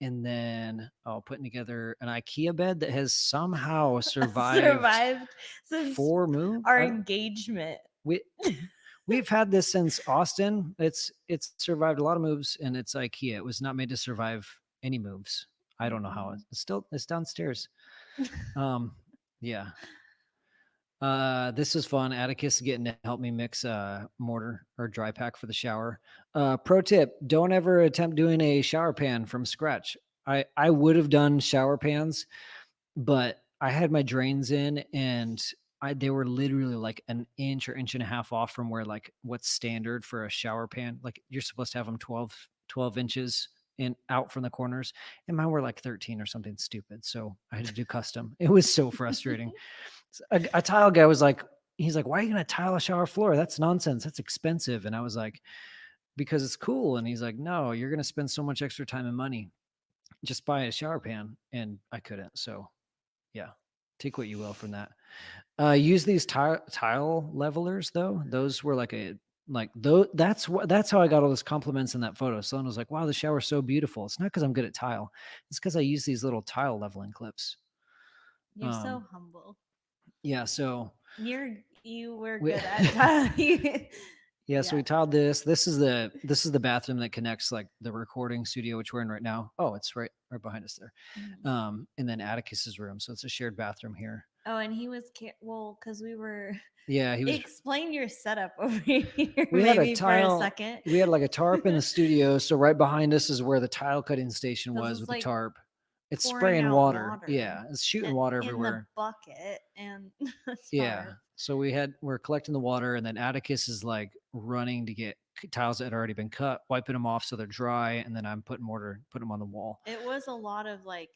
And then putting together an IKEA bed that has somehow survived since 4 moves. our engagement. We've had this since Austin. It's survived a lot of moves, and it's IKEA. It was not made to survive any moves. I don't know how it's downstairs. Yeah. This was fun. Atticus getting to help me mix mortar or dry pack for the shower. Pro tip: don't ever attempt doing a shower pan from scratch. I would have done shower pans, but I had my drains in and they were literally like an inch or inch and a half off from where like what's standard for a shower pan. Like you're supposed to have them 12 inches in out from the corners, and mine were like 13 or something stupid. So I had to do custom. It was so frustrating. A tile guy was like, he's like, why are you gonna tile a shower floor? That's nonsense. That's expensive. And I was like, because it's cool. And he's like, no, you're gonna spend so much extra time and money. Just buy a shower pan. And I couldn't. So yeah, take what you will from that. Use these tile levelers though. Those were that's how I got all those compliments in that photo. Someone was like, wow, the shower's so beautiful. It's not because I'm good at tile. It's because I use these little tile leveling clips. You're so humble. Yeah, so you were good at tiling. Yeah, so we tiled this. This is the bathroom that connects like the recording studio, which we're in right now. Oh, it's right behind us there. Mhm. And then Atticus's room. So it's a shared bathroom here. Oh, and he was because we were. Yeah, he was. Explain your setup over here. We had a maybe tile. for a second. We had like a tarp in the studio. So right behind us is where the tile cutting station 'Cause was it's with like the tarp. It's pouring spraying out water. Yeah, it's shooting water in the everywhere. bucket and Yeah. tarp. So we're collecting the water, and then Atticus is like running to get tiles that had already been cut, wiping them off so they're dry, and then I'm putting them on the wall. It was a lot of like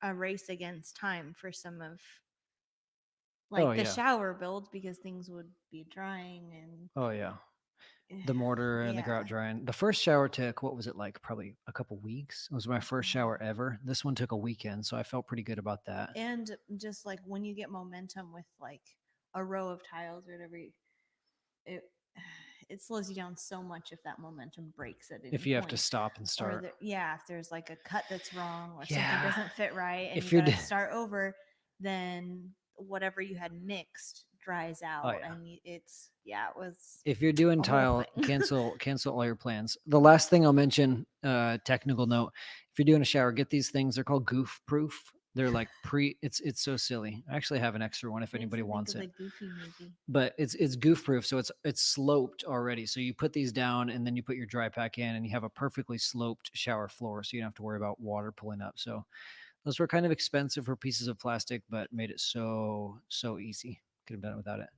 a race against time for some of the shower build because things would be drying and oh yeah, the mortar and the grout drying. The first shower took, what was it, like probably a couple weeks. It was my first shower ever. This one took a weekend, so I felt pretty good about that. And just like when you get momentum with like a row of tiles or whatever, it slows you down so much if that momentum breaks at any if you have to point. stop and start. If there's like a cut that's wrong or Yeah. something doesn't fit right and If you you're gotta start over, then whatever you had mixed dries Oh out, yeah. and it's yeah, it was If you're doing a whole tile, thing. cancel all your plans. The last thing I'll mention, technical note, if you're doing a shower, get these things. They're called goof proof. They're like it's so silly. I actually have an extra one if Makes anybody me think wants of the it. Goofy movie. But it's goof proof, so it's sloped already. So you put these down and then you put your dry pack in and you have a perfectly sloped shower floor, so you don't have to worry about water pulling up. So those were kind of expensive for pieces of plastic, but made it so easy. Could have done it without it.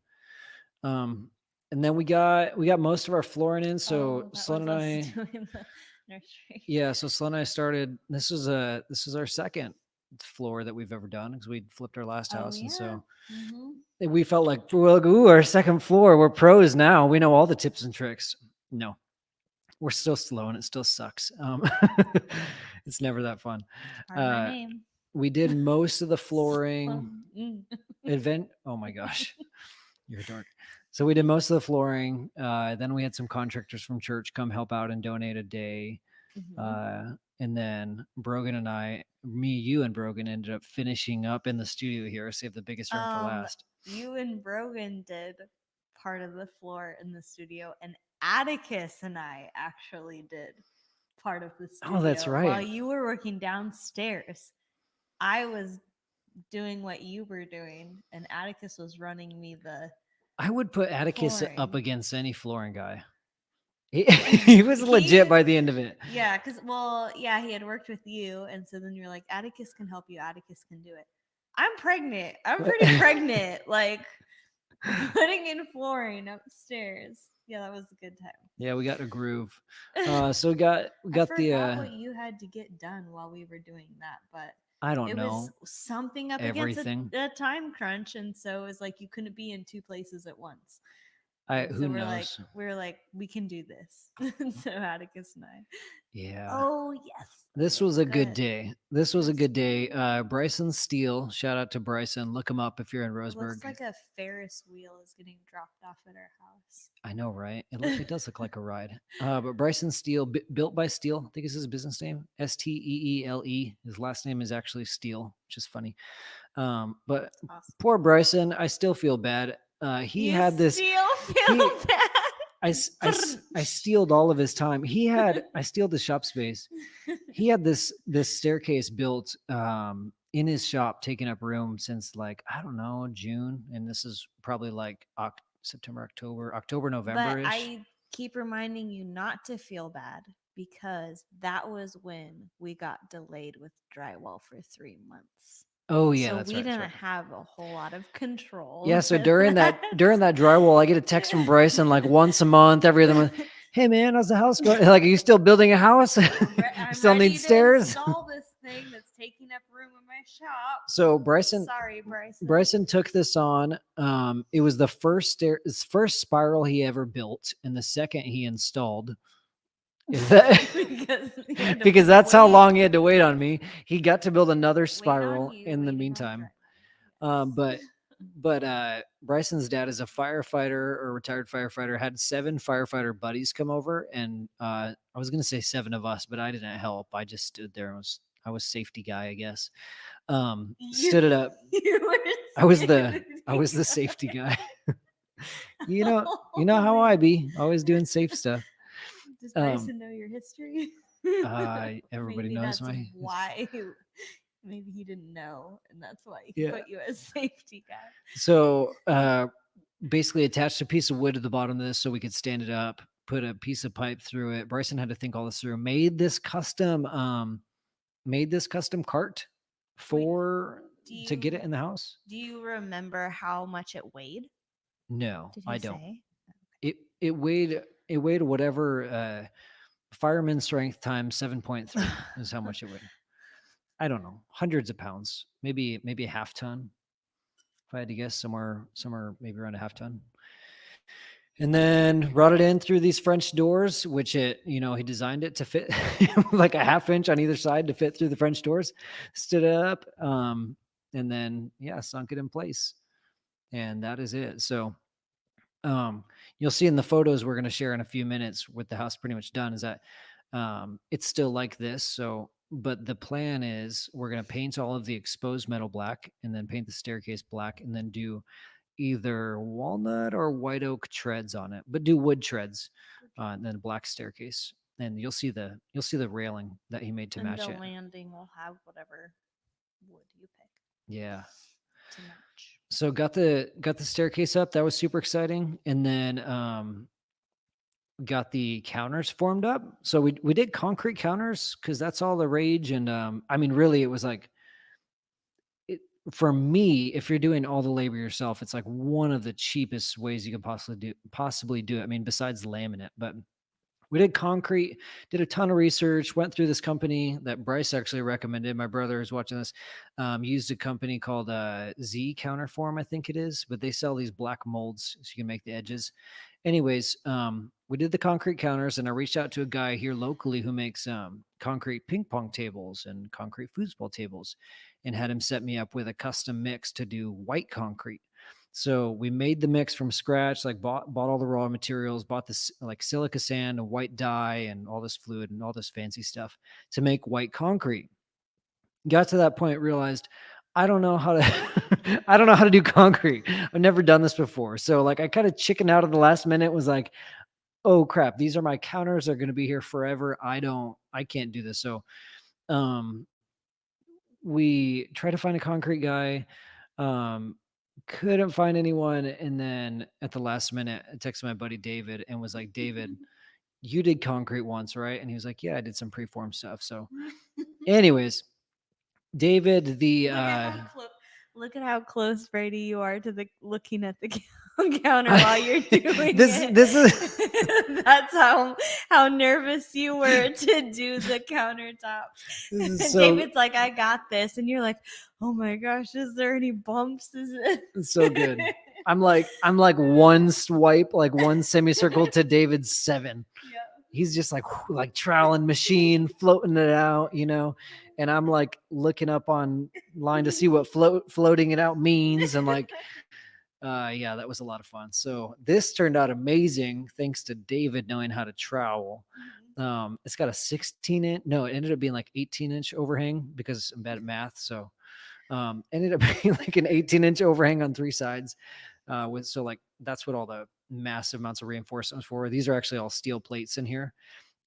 Um, and then we got most of our flooring in. So Oh, that Sloan was and us I, doing the nursery. yeah. So Sloan and I started. This is our second floor that we've ever done because we flipped our last Oh house, and yeah. so Hmm. we felt like, well, ooh, our second floor. We're pros now. We know all the tips and tricks. No, we're still slow, and it still sucks. It's never that fun. Part of my Uh, name. we did most of the flooring. Mm. Oh my gosh, you're dark. So we did most of the flooring. Then we had some contractors from church come help out and donate a day. Mhm. And then Brogan and I, me, you, and Brogan ended up finishing up in the studio here. Save the biggest room for last. You and Brogan did part of the floor in the studio, and Atticus and I actually did part of the studio. Oh, that's While right. you were working downstairs, I was doing what you were doing, and Atticus was running me the. I would put Atticus up Flooring. against any flooring guy. He was legit by the end of it. Yeah, because well, yeah, he had worked with you, and so then you're like, Atticus can help you. Atticus can do it. I'm pregnant. I'm pretty pregnant. Like putting in flooring upstairs. Yeah, that was a good time. Yeah, we got a groove. So we got I the forgot what you had to get done while we were doing that, but I don't it know was something up everything. against a time crunch, and so it was like you couldn't be in two places at once. And Who so knows? we're like, we can do this. And so Atticus and I. Yeah. Oh yes. This It was a good day. This was a That's good day. true. Bryson Steele, shout out to Bryson. Look him up if you're in It looks Roseburg. like a Ferris wheel is getting dropped off at our house. I know, right? It does look like a ride. But Bryson Steele, built by Steele, I think is his business name. Steele. His last name is actually Steele, which is funny. But Awesome. poor Bryson, I still feel bad. He You had this. still feel bad. I stealed all of his time. I stealed the shop space. He had this staircase built in his shop, taking up room since like I don't know June, and this is probably like September, October, But November ish. I keep reminding you not to feel bad because that was when we got delayed with drywall for 3 months. Oh yeah, So that's we right. That's didn't right. have a whole lot of control. Yeah, so over during that drywall, I get a text from Bryson like once a month, every other month. Hey man, how's the house going? Like, are you still building a house? You I'm still ready need to stairs? install this thing that's taking up room in my shop. So Bryson, Sorry, Bryson. Bryson took this on. It was the his first spiral he ever built, and the second he installed. Because that's how long he had to wait on me. He got to build another spiral in the meantime. But Bryson's dad is a firefighter or retired firefighter. Had 7 firefighter buddies come over, and I was gonna say 7 of us, but I didn't help. I just stood there and I was safety guy, I guess. Stood it up. I was the safety guy. You know how I be, always doing safe stuff. Does Bryson know your history? Everybody Maybe knows that's my why. Maybe he didn't know, and that's why he Yeah. put you as safety guy. So basically attached a piece of wood to the bottom of this so we could stand it up, put a piece of pipe through it. Bryson had to think all this through. Made this custom cart to get it in the house. Do you remember how much it weighed? No, Did he I don't. say? It weighed whatever fireman strength times 7.3 is how much it weighed. I don't know, hundreds of pounds, maybe a half ton. If I had to guess, somewhere maybe around a half ton. And then brought it in through these French doors, which he designed it to fit like a half inch on either side to fit through the French doors. Stood it up, and then sunk it in place, and that is it. So, you'll see in the photos we're going to share in a few minutes with the house pretty much done is that it's still like this. So, but the plan is we're going to paint all of the exposed metal black and then paint the staircase black and then do either walnut or white oak treads on it, but do wood treads, and then a black staircase. And you'll see the railing that he made to And match the it. landing will have whatever wood you pick Yeah. to match. So got the staircase up. That was super exciting. And then got the counters formed up. So we did concrete counters because that's all the rage. And I mean, really, it was like it, for me, if you're doing all the labor yourself, it's like one of the cheapest ways you could possibly do it. I mean, besides laminate, but we did concrete, did a ton of research, went through this company that Bryce actually recommended. My brother is watching this, used a company called Z Counterform, I think it is, but they sell these black molds so you can make the edges. Anyways, we did the concrete counters, and I reached out to a guy here locally who makes concrete ping pong tables and concrete foosball tables, and had him set me up with a custom mix to do white concrete. So we made the mix from scratch, like bought all the raw materials, bought this like silica sand and white dye and all this fluid and all this fancy stuff to make white concrete. Got to that point, realized I don't know how to I don't know how to do concrete. I've never done this before. So like I kind of chickened out at the last minute, was like, oh crap, these are my counters, they're gonna be here forever. I can't do this. So um we tried to find a concrete guy. Um, couldn't find anyone. And then at the last minute, I texted my buddy David and was like, David, you did concrete once, right? And he was like, yeah, I did some preform stuff. So, anyways, David, Look at how close, Brady, you are to the looking at the counter while you're doing it. this is That's how nervous you were to do the countertop. this is And so David's like, I got this, and you're like, oh my gosh, is there any bumps? Is it it's so good. I'm like one swipe, like one semicircle to David's 7. Yeah. He's just like troweling machine, floating it out, you know. And I'm like looking up online to see what floating it out means. And like, yeah, that was a lot of fun. So this turned out amazing thanks to David knowing how to trowel. It's got a 16-inch, no, it ended up being like 18-inch overhang because I'm bad at math. So ended up being like an 18-inch overhang on 3 sides. So like that's what all the massive amounts of reinforcements for. These are actually all steel plates in here,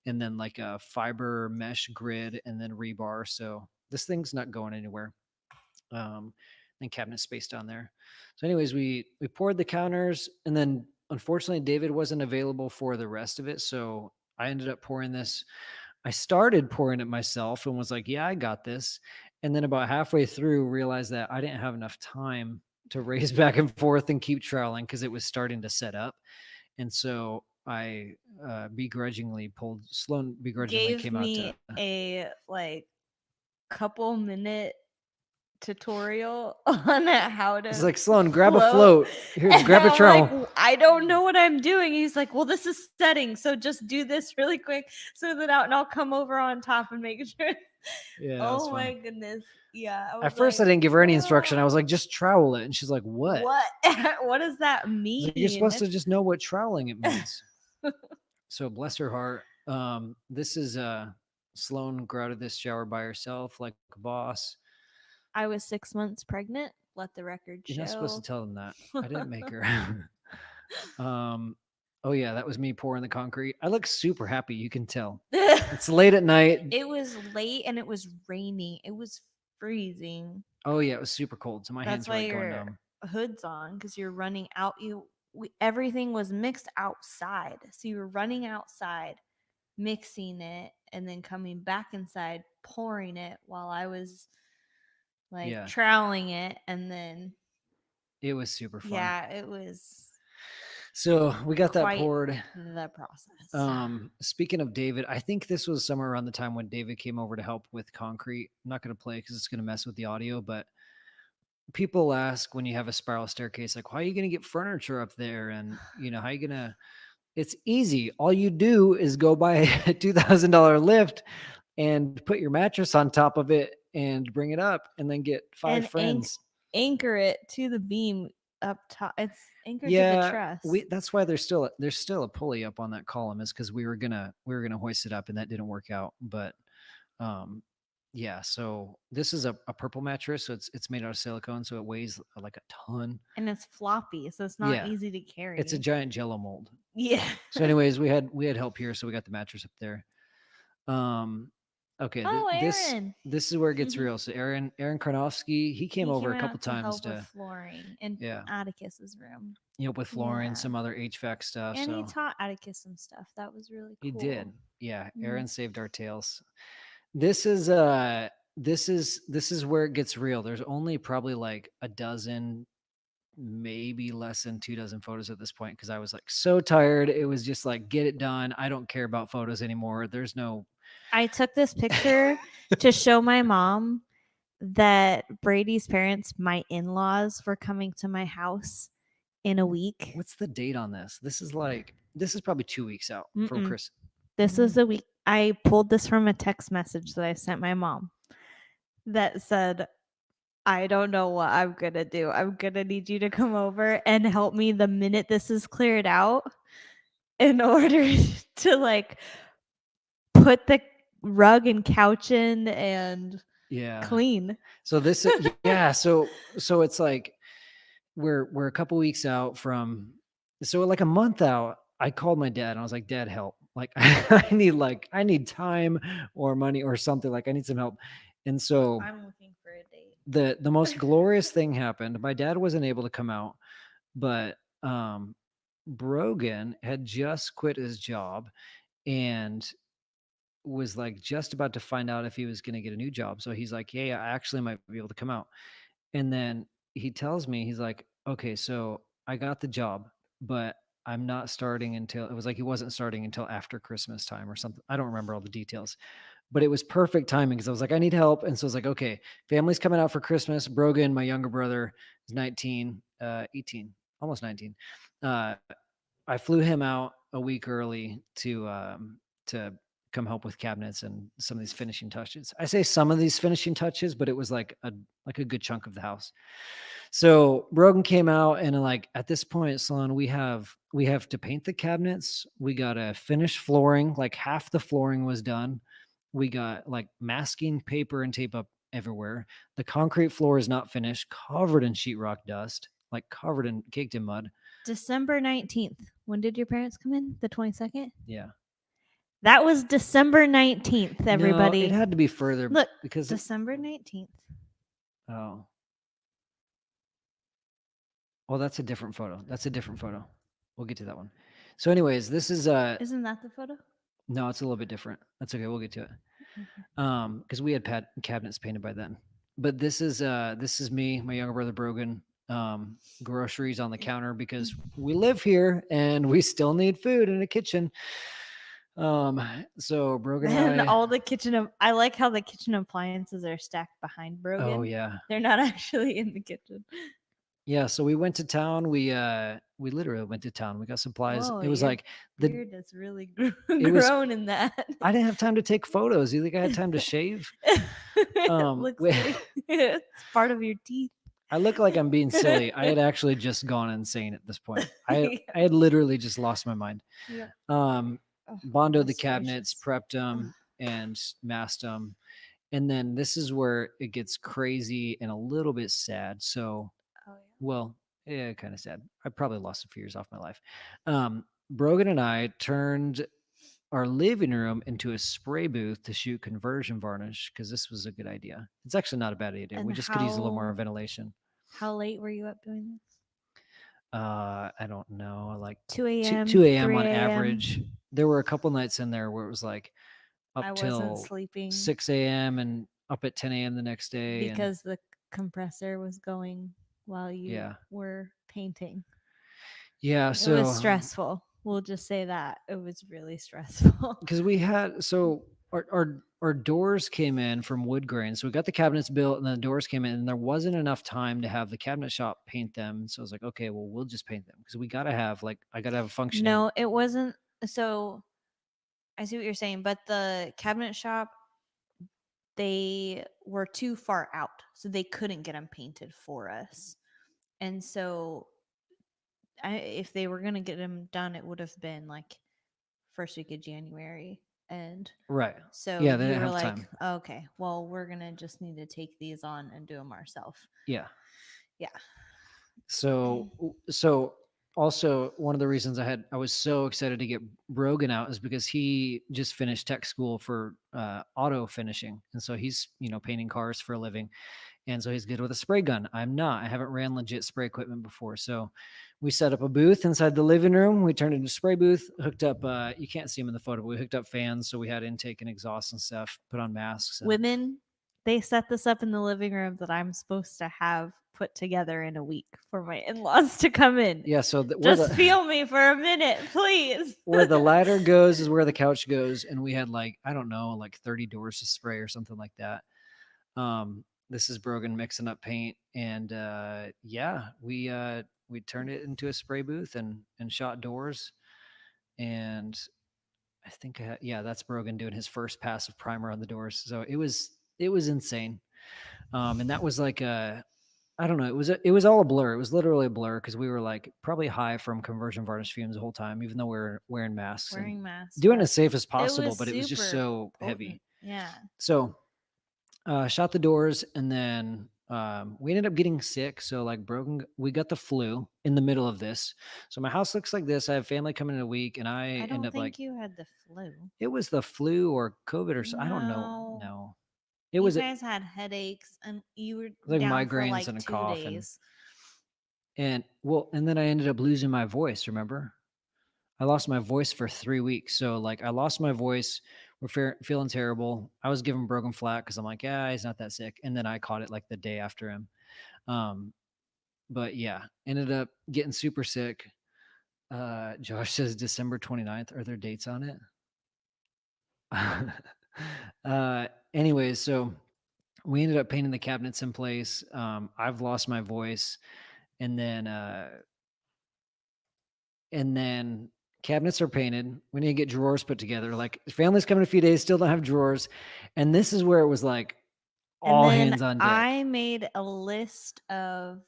and then like a fiber mesh grid, and then rebar. So this thing's not going anywhere. And cabinet space down there. So anyways, we poured the counters, and then unfortunately David wasn't available for the rest of it. So I ended up pouring this. I started pouring it myself and was like, yeah, I got this. And then about halfway through realized that I didn't have enough time to raise back and forth and keep troweling because it was starting to set up. And so I Sloan begrudgingly gave came out me to a like couple minute tutorial on how to. He's like, Sloan, grab a float. Here, grab a I'm trowel. like, I don't know what I'm doing. He's like, well, this is setting, so just do this really quick, smooth it out, and I'll come over on top and make sure. Yeah. Oh my goodness. Yeah. At first, I didn't give her any instruction. I was like, just trowel it. And she's like, what? What? What does that I was mean? like, you're supposed to just know what troweling it means. So bless her heart. This is Sloan grew out of this shower by herself, like a boss. I was 6 months pregnant. Let the record show. You're not supposed to tell them that. I didn't make her. Oh yeah, that was me pouring the concrete. I look super happy. You can tell. It's late at night. It was late and it was raining. It was freezing. Oh yeah, it was super cold. So my That's hands were why like going your numb. hood's on, because you're running out. Everything was mixed outside, so you were running outside, mixing it, and then coming back inside, pouring it while I was like troweling it, and then it was super fun. Yeah, it was. So we got that quite poured. The process. Speaking of David, I think this was somewhere around the time when David came over to help with concrete. I'm not going to play because it's going to mess with the audio, but people ask when you have a spiral staircase, like, how are you going to get furniture up there? And, you know, how are you going to, it's easy. All you do is go buy a $2,000 lift and put your mattress on top of it and bring it up, and then get 5 friends. Anchor it to the beam up top. It's anchored to the truss. That's why there's still a pulley up on that column, is because we were gonna hoist it up, and that didn't work out. But Yeah, so this is a purple mattress, so it's made out of silicone, so it weighs like a ton. And it's floppy, so it's not Yeah, easy to it's a carry. giant Jello mold. Yeah. So, anyways, we had help here, so we got the mattress up there. Um, okay, Oh, this Aaron. this is where it gets real. So Aaron Karnofsky, he came He over came a couple out to times help with to, flooring in yeah, Atticus's room. with flooring, Yeah. some other HVAC stuff. And he So taught Atticus some stuff. That was really he did. cool. Yeah, Mhm. Aaron saved our tails. This is this is where it gets real. There's only probably like a dozen, maybe less than 2 dozen photos at this point because I was like so tired. It was just like, get it done. I don't care about photos anymore. There's no I took this picture to show my mom that Brady's parents, my in laws, were coming to my house in a week. what's the date on this? This is probably 2 weeks out from Mm-mm. Chris. This is a week. I pulled this from a text message that I sent my mom that said, I don't know what I'm going to do. I'm going to need you to come over and help me the minute this is cleared out in order to like put the rug and couch in and Yeah. clean. So this yeah, so it's like we're a couple weeks out from, so like a month out, I called my dad and I was like, "Dad, help. Like I need time or money or something. Like I need some help." And so I'm looking for a date. the most glorious thing happened. My dad wasn't able to come out, but Brogan had just quit his job and was like just about to find out if he was going to get a new job. So he's like, "Hey, I actually might be able to come out." And then he tells me, he's like, "Okay, so I got the job, but I'm not starting until," it was like he wasn't starting until after Christmas time or something. I don't remember all the details, but it was perfect timing because I was like, "I need help." And so I was like, "Okay, family's coming out for Christmas. Brogan, my younger brother, is 19, 18, almost 19. Uh, I flew him out a week early to come help with cabinets and some of these finishing touches. I say some of these finishing touches, but it was like a good chunk of the house. So Brogan came out and like at this point, Sloan, we have to paint the cabinets. We got to finish flooring. Like half the flooring was done. We got like masking paper and tape up everywhere. The concrete floor is not finished, covered in sheetrock dust, like covered in caked in mud. December 19th. When did your parents come in? The 22nd? Yeah. That was December 19th, No, everybody. it had to be further Look, because December 19th. oh. Well, that's a different photo. That's a different photo. We'll get to that one. So anyways, this is Isn't that the photo? no, it's a little bit different. That's okay. We'll get to it. Okay. Because we had cabinets painted by then. But this is me, my younger brother Brogan, groceries on the counter because we live here and we still need food in a kitchen. So Brogan and And I, all the kitchen, I like how the kitchen appliances are stacked behind Brogan. oh yeah. They're not actually in the kitchen. Yeah, so we went to town. We literally went to town. We got supplies. Whoa, It was your like the beard is really it was grown in that. I didn't have time to take photos. You think I had time to shave? It looks like it's part of your teeth. I look like I'm being silly. I had actually just gone insane at this point. I had literally just lost my mind. Yeah. Bondoed the goodness cabinets, gracious. prepped them, and masked them. And then this is where it gets crazy and a little bit sad. So, Oh, well, yeah, kind of sad. I probably lost a few years off my life. Brogan and I turned our living room into a spray booth to shoot conversion varnish because this was a good idea. It's actually not a bad idea. We And just could use a little more how ventilation. how late were you up doing this? I don't know, like 2 a.m., 2 a.m. 3 on a.m.? average. There were a couple nights in there where it was like up I wasn't till sleeping 6 a.m. and up at 10 a.m. the next day. And because the compressor was going while you yeah, were painting. yeah. It So was stressful. We'll just say that. It was really stressful. because we had our doors came in from wood grain, so we got the cabinets built and then the doors came in and there wasn't enough time to have the cabinet shop paint them. So I was like, okay, well, we'll just paint them because we gotta have like I gotta have a functioning. No, it wasn't. So I see what you're saying, but the cabinet shop, they were too far out, so they couldn't get them painted for us. And so if they were going to get them done, it would have been like first week of January. and Right. so Yeah, they you didn't were have like, time. okay, well, we're gonna just need to take these on and do them ourselves. Yeah. Yeah. So also one of the reasons I was so excited to get Brogan out is because he just finished tech school for auto finishing, and so he's painting cars for a living, and so he's good with a spray gun. I'm not. I haven't ran legit spray equipment before, so we set up a booth inside the living room. We turned it into a spray booth, hooked up. You can't see them in the photo, but we hooked up fans, so we had intake and exhaust and stuff. Put on masks. And, Women, they set this up in the living room that I'm supposed to have put together in a week for my in-laws to come in. yeah, so Just feel me for a minute, please. where the ladder goes is where the couch goes, and we had like I don't know, like 30 doors to spray or something like that. This is Brogan mixing up paint, and yeah, we turned it into a spray booth and shot doors, and I think yeah, that's Brogan doing his first pass of primer on the doors. So it was insane, and that was like a I don't know. It was all a blur. It was literally a blur because we were like probably high from conversion varnish fumes the whole time, even though we are wearing masks and Wearing masks. doing but as safe as it possible. was But it was just super so potent. heavy. Yeah. So shot the doors, and then we ended up getting sick. So like Brogan, we got the flu in the middle of this. So my house looks like this. I have family coming in a week, and I I end don't up think like you had the flu. it was the flu or COVID or I don't know. No, it was You guys had headaches and you were like down for migraines like and a 2 cough, days. and well, and then I ended up losing my voice. Remember? I lost my voice for 3 weeks. So like I lost my voice. We're feeling terrible. I was giving Brogan flat because I'm like, yeah, he's not that sick. And then I caught it like the day after him. Um, but yeah, ended up getting super sick. Josh says December 29th. Are there dates on it? Anyways, so we ended up painting the cabinets in place. I've lost my voice, and then cabinets are painted. We need to get drawers put together. Like family's coming in a few days, still don't have drawers. And this is where it was like all and then hands on deck. I made a list of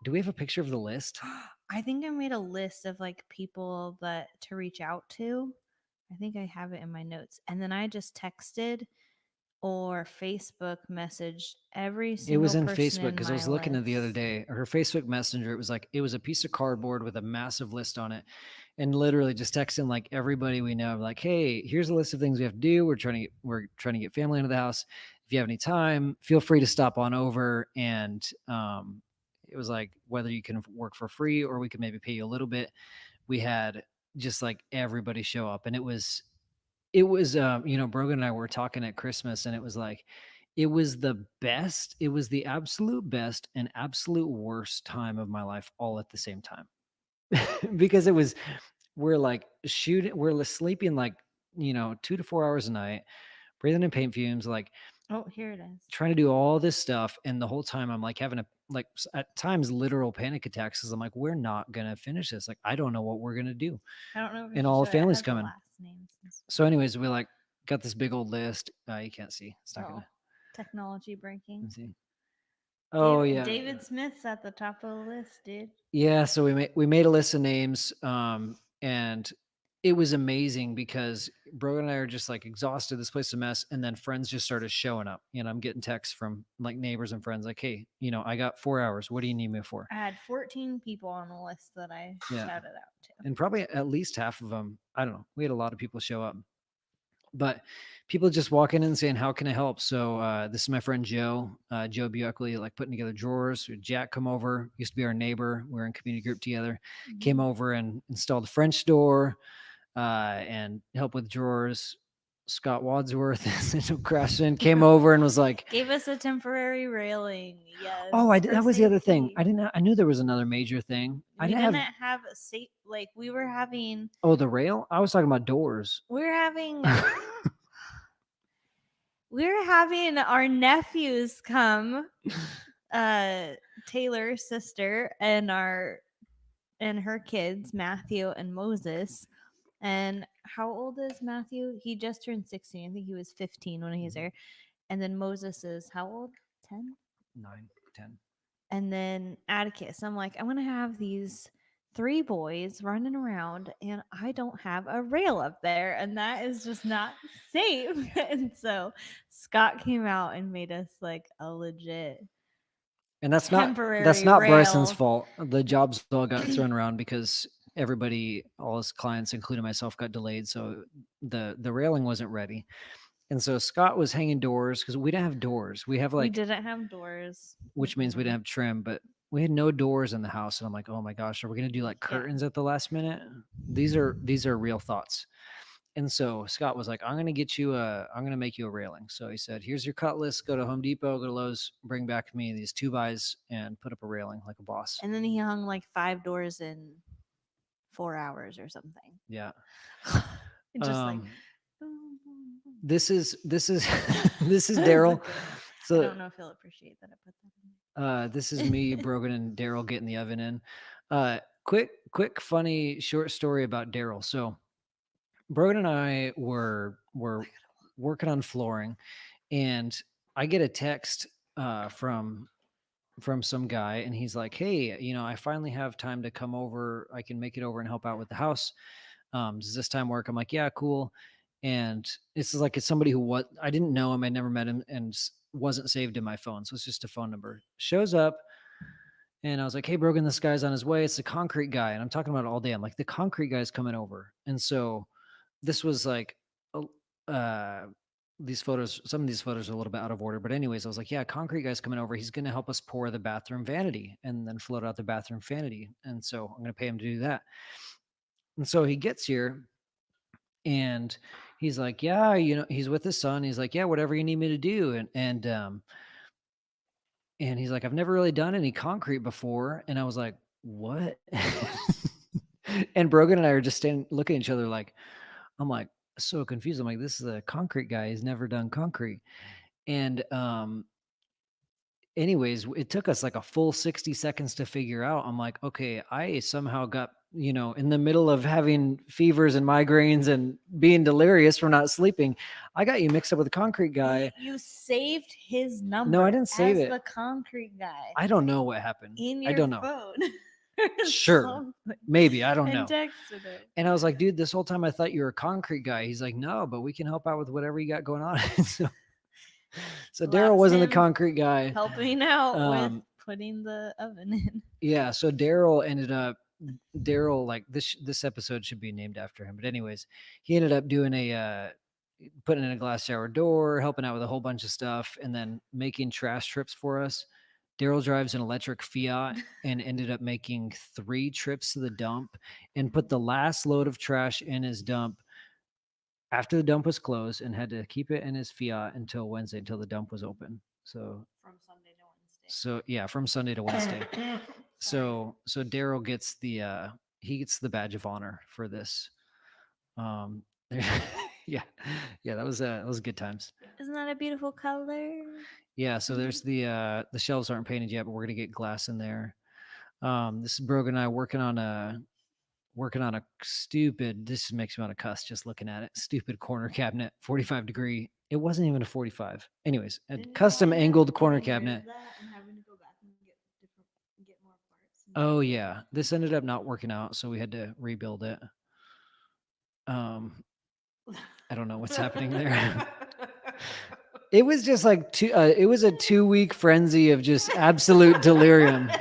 Do we have a picture of the list? I think I made a list of like people that to reach out to. I think I have it in my notes. And then I just texted or Facebook messaged every single It was in person Facebook in because I was my looking at the other list. day. Her Facebook Messenger, it was a piece of cardboard with a massive list on it, and literally just texting like everybody we know, like, "Hey, here's a list of things we have to do. We're trying to get family into the house. If you have any time, feel free to stop on over." And it was like whether you can work for free or we could maybe pay you a little bit. We had just like everybody show up, and it was Brogan and I were talking at Christmas, and it was like it was the best, it was the absolute best and absolute worst time of my life all at the same time. Because we're sleeping like 2 to 4 hours a night, breathing in paint fumes, like Oh, here it is. trying to do all this stuff, and the whole time I'm like having at times literal panic attacks because I'm like, we're not gonna finish this. Like I don't know what we're gonna do. I don't know if And all the family's coming. last names. So anyways, we like got this big old list. You can't see. It's not gonna Technology breaking. see. Oh yeah. David Smith's at the top of the list, dude. Yeah, so we made a list of names, and it was amazing because Brogan and I are just like exhausted. This place is a mess, and then friends just started showing up. I'm getting texts from like neighbors and friends, like, "Hey, I got 4 hours. What do you need me for?" I had 14 people on the list that I shouted out to, and probably at least half of them. I don't know. We had a lot of people show up, but people just walking in and saying, "How can I help?" So this is my friend Joe, Joe Buckley, like putting together drawers. Jack come over, used to be our neighbor. We were in community group together. Came over and installed a French door and helped with drawers. Scott Wadsworth came over and was like, gave us a temporary railing. Yes. Oh, that was the other thing. I knew there was another major thing. We didn't have a safe, like we were having. Oh, the rail? I was talking about doors. We're having our nephews come, Taylor's sister and her kids, Matthew and Moses. And how old is Matthew? He just turned 16. I think he was 15 when he was there. And then Moses is how old? 10? 9, 10. And then Atticus. I'm like, I'm going to have these 3 boys running around, and I don't have a rail up there, and that is just not safe. And so Scott came out and made us like a legit And that's temporary not Bryson's rail. fault. The jobs all got thrown around because everybody, all his clients, including myself, got delayed. So the railing wasn't ready. And so Scott was hanging doors because we didn't have doors. We have We like, didn't have doors. which means we didn't have trim, but we had no doors in the house. And I'm like, oh my gosh, are we gonna do like Yeah. curtains at the last minute? These are real thoughts. And so Scott was like, I'm gonna make you a railing. So he said, here's your cutlass, go to Home Depot, go to Lowe's, bring back me these 2x and put up a railing like a boss. And then he hung like 5 doors in 4 hours or something. Yeah. Just like Um, this is this is Daryl. I So don't know if he'll appreciate that I put that in. this is me, Brogan, and Daryl getting the oven in. Quick, funny short story about Daryl. So Brogan and I were working on flooring, and I get a text from some guy, and he's like, hey, I finally have time to come over. I can make it over and help out with the house. Does this time work? I'm like, yeah, cool. And it's like, it's somebody who I didn't know him. I never met him, and wasn't saved in my phone. So it's just a phone number. Shows up, and I was like, hey, Brogan, this guy's on his way. It's the concrete guy. And I'm talking about it all day. I'm like, the concrete guy's coming over. And so this was like, these photos, some of these photos are a little bit out of order, but anyways, I was like, yeah, concrete guy's coming over. He's going to help us pour the bathroom vanity and then float out the bathroom vanity. And so I'm going to pay him to do that. And so he gets here, and he's like, yeah, he's with his son. He's like, yeah, whatever you need me to do. And he's like, I've never really done any concrete before. And I was like, what? And Brogan and I are just looking at each other like, I'm like, so confused. I'm like, this is a concrete guy. He's never done concrete. And anyways, it took us like a full 60 seconds to figure out. I'm like, okay, I somehow got, in the middle of having fevers and migraines and being delirious from not sleeping, I got you mixed up with the concrete guy. You saved his number. No, I didn't save it. The concrete guy. I don't know what happened. In your I don't know. phone. Sure. Maybe. I don't know. And texted it. And I was like, dude, this whole time I thought you were a concrete guy. He's like, no, but we can help out with whatever you got going on. So Daryl wasn't the concrete guy. Helping out with putting the oven in. Yeah. So Daryl ended up, like this episode should be named after him. But anyways, he ended up doing putting in a glass shower door, helping out with a whole bunch of stuff, and then making trash trips for us. Daryl drives an electric Fiat and ended up making 3 trips to the dump and put the last load of trash in his dump after the dump was closed, and had to keep it in his Fiat until Wednesday, until the dump was open. So from Sunday to Wednesday. So yeah, from Sunday to Wednesday. So Daryl gets the badge of honor for this. Yeah, that was good times. Isn't that a beautiful color? Yeah, so there's the shelves aren't painted yet, but we're gonna get glass in there. This is Brogan and I working on a stupid, this makes me want to cuss just looking at it, stupid corner cabinet, 45 degree. It wasn't even a 45. Anyways, a custom angled corner cabinet. Oh yeah, this ended up not working out, so we had to rebuild it. I don't know what's happening there. It was just like it was a 2-week frenzy of just absolute delirium.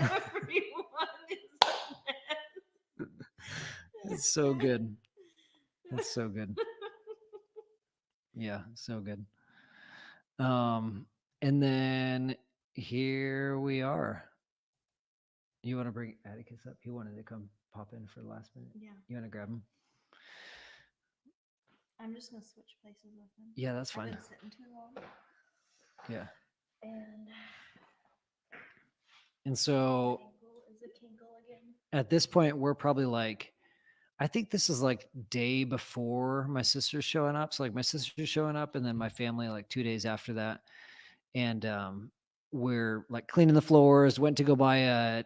It's so good. It's so good. Yeah, so good. And then here we are. You want to bring Atticus up? He wanted to come pop in for the last minute. Yeah. You want to grab him? I'm just gonna switch places with him. Yeah, that's fine. I've been sitting too long. Yeah. And so is it Kinkle again? At this point, we're probably like, I think this is like day before my sister's showing up. So like my sister's showing up, and then my family like 2 days after that. And we're like cleaning the floors, went to go buy a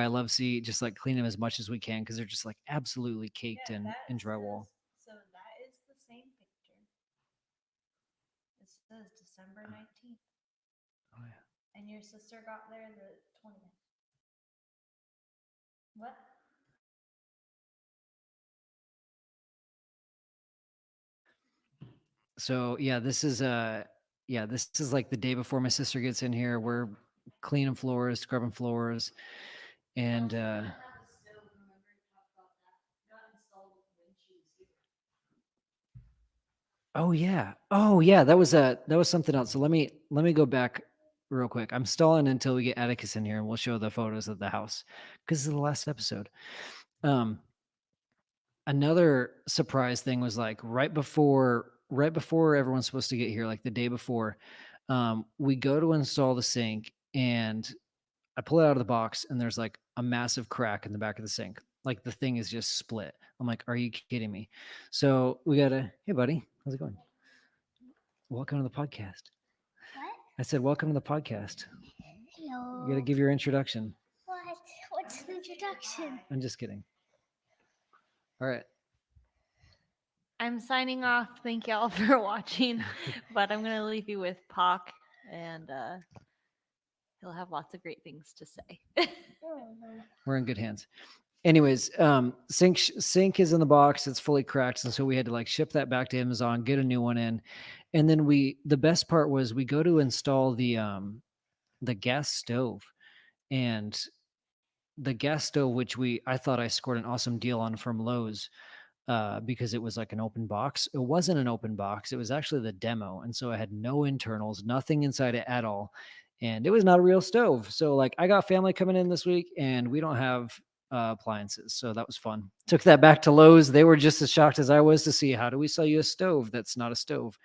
love seat, just like clean them as much as we can, because they're just like absolutely caked in drywall. So that is the same picture. It says December 19th. Oh yeah. And your sister got there the 20th. What? So yeah, this is like the day before my sister gets in here. We're cleaning floors, scrubbing floors, and oh yeah, that was something else. So let me go back real quick. I'm stalling until we get Atticus in here, and we'll show the photos of the house because this is the last episode. Um, Another surprise thing was like right before everyone's supposed to get here, like the day before, we go to install the sink, and I pull it out of the box, and there's like a massive crack in the back of the sink. Like the thing is just split. I'm like, are you kidding me? So we gotta, hey buddy, how's it going? Welcome to the podcast. What? I said, welcome to the podcast. You gotta Hello. give your introduction. What? What's an introduction? I'm just kidding. All right. I'm signing off. Thank y'all for watching, but I'm gonna leave you with Pock, and he'll have lots of great things to say. We're in good hands. Anyways, sink is in the box. It's fully cracked, and so we had to like ship that back to Amazon, get a new one in, and then the best part was we go to install the gas stove, and the gas stove, which I thought I scored an awesome deal on from Lowe's, because it was like an open box. It wasn't an open box. It was actually the demo, and so it had no internals, nothing inside it at all, and it was not a real stove. So like I got family coming in this week, and we don't have appliances, so that was fun. Took that back to Lowe's. They were just as shocked as I was to see, how do we sell you a stove that's not a stove.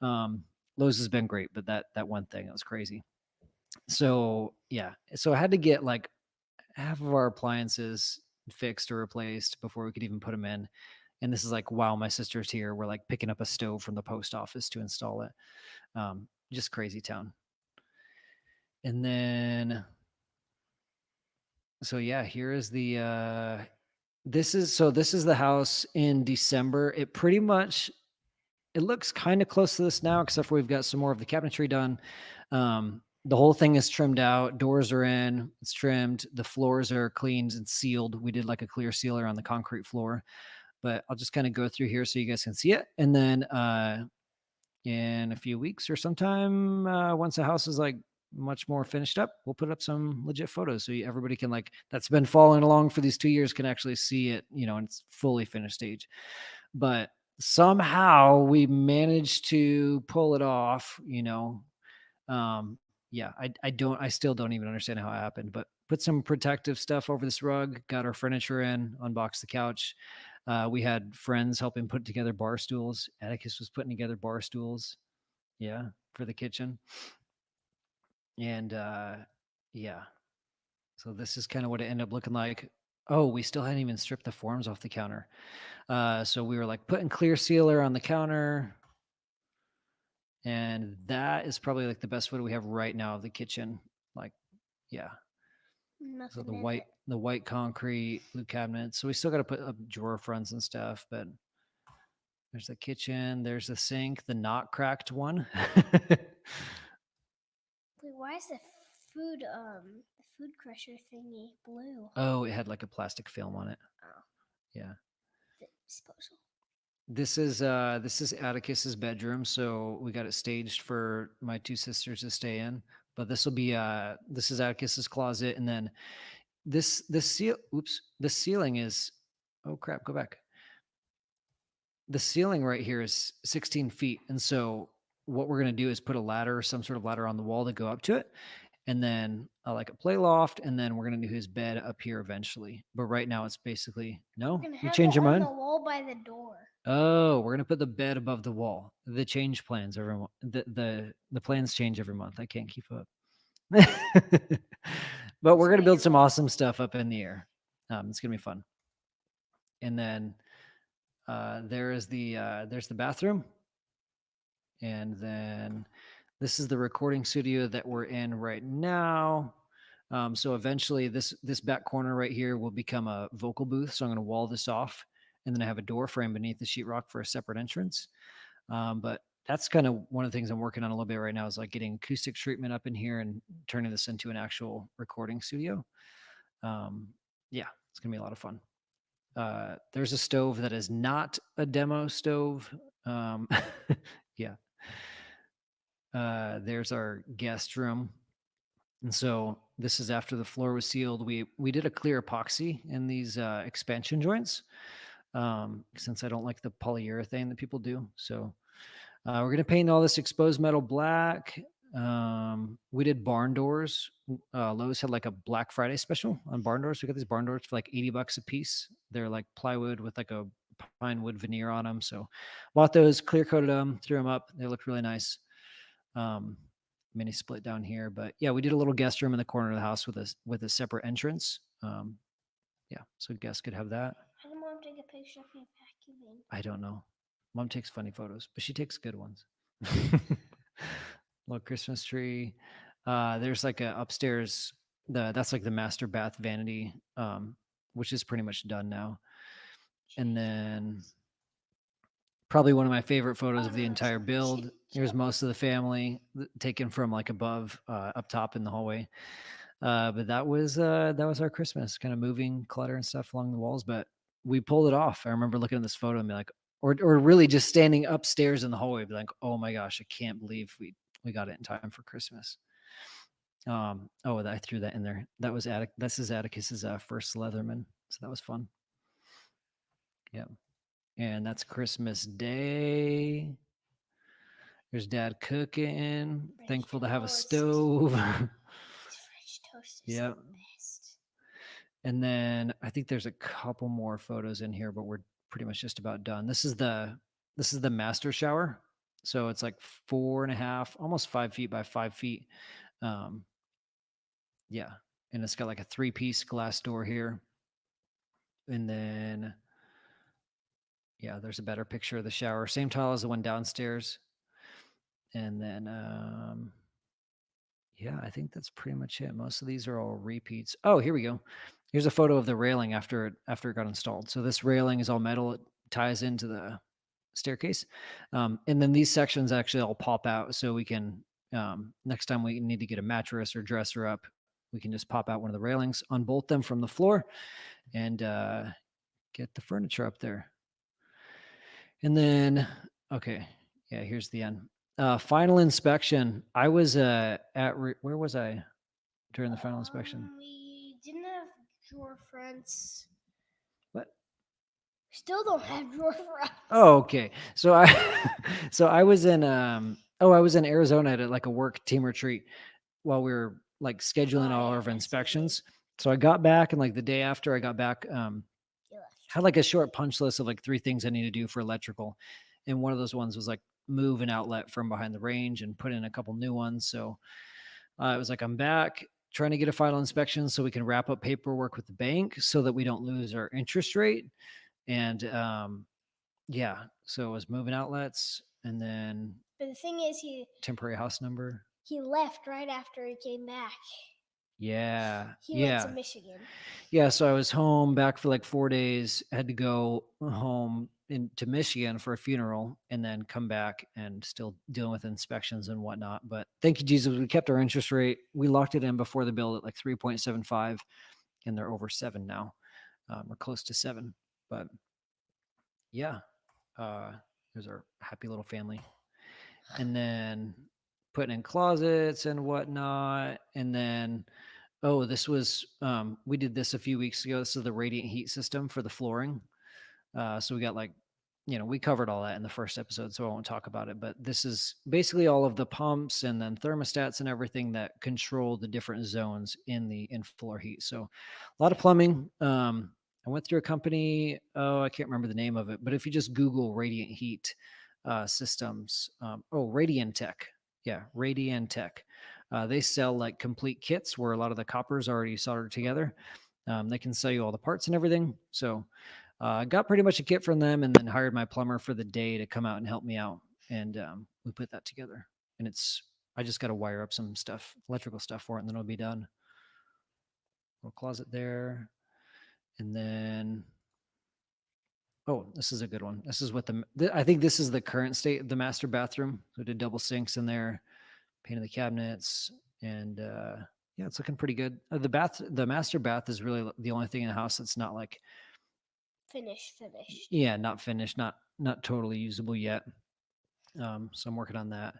Lowe's has been great, but that one thing, that was crazy. So yeah, so I had to get like half of our appliances fixed or replaced before we could even put them in. And this is like, while my sister's here, we're like picking up a stove from the post office to install it. Just crazy town. And then, so yeah, here is this is the house in December. It looks kind of close to this now, except for we've got some more of the cabinetry done. The whole thing is trimmed out. Doors are in. It's trimmed. The floors are cleaned and sealed. We did like a clear sealer on the concrete floor, but I'll just kind of go through here so you guys can see it. And then in a few weeks or sometime, once the house is like much more finished up, we'll put up some legit photos so everybody can, like, that's been following along for these 2 years, can actually see it, in its fully finished stage. But somehow we managed to pull it off. Yeah, I still don't even understand how it happened, but put some protective stuff over this rug, got our furniture in, unboxed the couch. We had friends helping put together bar stools. Atticus was putting together bar stools, yeah, for the kitchen. And yeah, so this is kind of what it ended up looking like. Oh, we still hadn't even stripped the forms off the counter. So we were like putting clear sealer on the counter, and that is probably like the best photo we have right now of the kitchen. Like, yeah. So Nothing the in white it. the white concrete, blue cabinets. So we still got to put up drawer fronts and stuff, but there's the kitchen, there's the sink, the not cracked one. Wait, why is the food crusher thingy blue? Oh, it had like a plastic film on it. Oh, Yeah. the disposal. This is Atticus's bedroom, so we got it staged for my two sisters to stay in. But this is Atticus's closet, and then the ceiling is, oh crap, go back. The ceiling right here is 16 feet, and so what we're gonna do is put a ladder, some sort of ladder on the wall to go up to it, and then like a play loft, and then we're gonna do his bed up here eventually. But right now it's basically, no, We're gonna you have change it your on mind. the wall by the door. Oh, we're gonna put the bed above the wall. The change plans every month. The plans change every month. I can't keep up. But we're gonna build some awesome stuff up in the air. It's gonna be fun. And then there's the bathroom, and then this is the recording studio that we're in right now. So eventually this back corner right here will become a vocal booth. So I'm going to wall this off, and then I have a door frame beneath the sheetrock for a separate entrance. But that's kind of one of the things I'm working on a little bit right now, is like getting acoustic treatment up in here and turning this into an actual recording studio. Yeah, it's gonna be a lot of fun. There's a stove that is not a demo stove. Um, yeah. There's our guest room. And so this is after the floor was sealed. We did a clear epoxy in these expansion joints, since I don't like the polyurethane that people do. So we're gonna paint all this exposed metal black. We did barn doors. Lowe's had like a Black Friday special on barn doors. We got these barn doors for like $80 a piece. They're like plywood with like a pine wood veneer on them. So bought those, clear coated them, threw them up. They look really nice. Um, Mini split down here, but yeah, we did a little guest room in the corner of the house with a separate entrance. Yeah, so guests could have that. How did mom take a picture of me vacuuming? I don't know. Mom takes funny photos, but she takes good ones. Little Christmas tree. There's like a upstairs. That's like the master bath vanity, which is pretty much done now. And then probably one of my favorite photos of the entire build. Here's most of the family taken from like above, up top in the hallway. But that was our Christmas, kind of moving clutter and stuff along the walls. But we pulled it off. I remember looking at this photo and be like, or really just standing upstairs in the hallway, be like, oh my gosh, I can't believe we got it in time for Christmas. I threw that in there. That was This is Atticus's first Leatherman, so that was fun. Yeah, and that's Christmas Day. There's Dad cooking. French Thankful to have a toast. stove. French toast is Yep. the best. And then I think there's a couple more photos in here, but we're pretty much just about done. This is the master shower. So it's like 4.5, almost 5 feet by 5 feet. Yeah. And it's got like a 3-piece glass door here. And then, yeah, there's a better picture of the shower. Same tile as the one downstairs. And then, yeah, I think that's pretty much it. Most of these are all repeats. Oh, here we go. Here's a photo of the railing after it got installed. So this railing is all metal. It ties into the staircase. And then these sections actually all pop out. So we can, next time we need to get a mattress or dresser up, we can just pop out one of the railings, unbolt them from the floor, and get the furniture up there. And then, okay, yeah, here's the end. Final inspection. I was where was I during the final inspection? We didn't have drawer fronts. What? We still don't have drawer fronts. Oh, okay. So I was in Arizona at like a work team retreat while we were like scheduling all of our inspections. So I got back, and like the day after I got back, had like a short punch list of like 3 things I need to do for electrical. And one of those ones was like move an outlet from behind the range and put in a couple new ones. So it was like, I'm back trying to get a final inspection so we can wrap up paperwork with the bank so that we don't lose our interest rate. And yeah, so it was moving outlets, and then But the thing is, temporary house number. he left right after he came back. Yeah. He went to Michigan. Yeah, so I was home back for like 4 days, had to go home to Michigan for a funeral, and then come back and still dealing with inspections and whatnot. But thank you, Jesus, we kept our interest rate. We locked it in before the bill at like 3.75, and they're over 7 now. We're close to 7. But yeah, there's our happy little family. And then putting in closets and whatnot. And then, this was, we did this a few weeks ago. This is the radiant heat system for the flooring. So we got like, we covered all that in the first episode, so I won't talk about it. But this is basically all of the pumps and then thermostats and everything that control the different zones in floor heat. So a lot of plumbing. I went through a company, I can't remember the name of it, but if you just Google radiant heat systems, Radiantech. Yeah, Radiantech. They sell like complete kits where a lot of the copper is already soldered together. They can sell you all the parts and everything. So I got pretty much a kit from them, and then hired my plumber for the day to come out and help me out. And we put that together. And I just got to wire up some stuff, electrical stuff for it, and then it'll be done. Little closet there. And then, this is a good one. This is what I think this is the current state of the master bathroom. So we did double sinks in there, painted the cabinets, and yeah, it's looking pretty good. The master bath is really the only thing in the house that's not like finished. Yeah, not finished, not totally usable yet. So I'm working on that.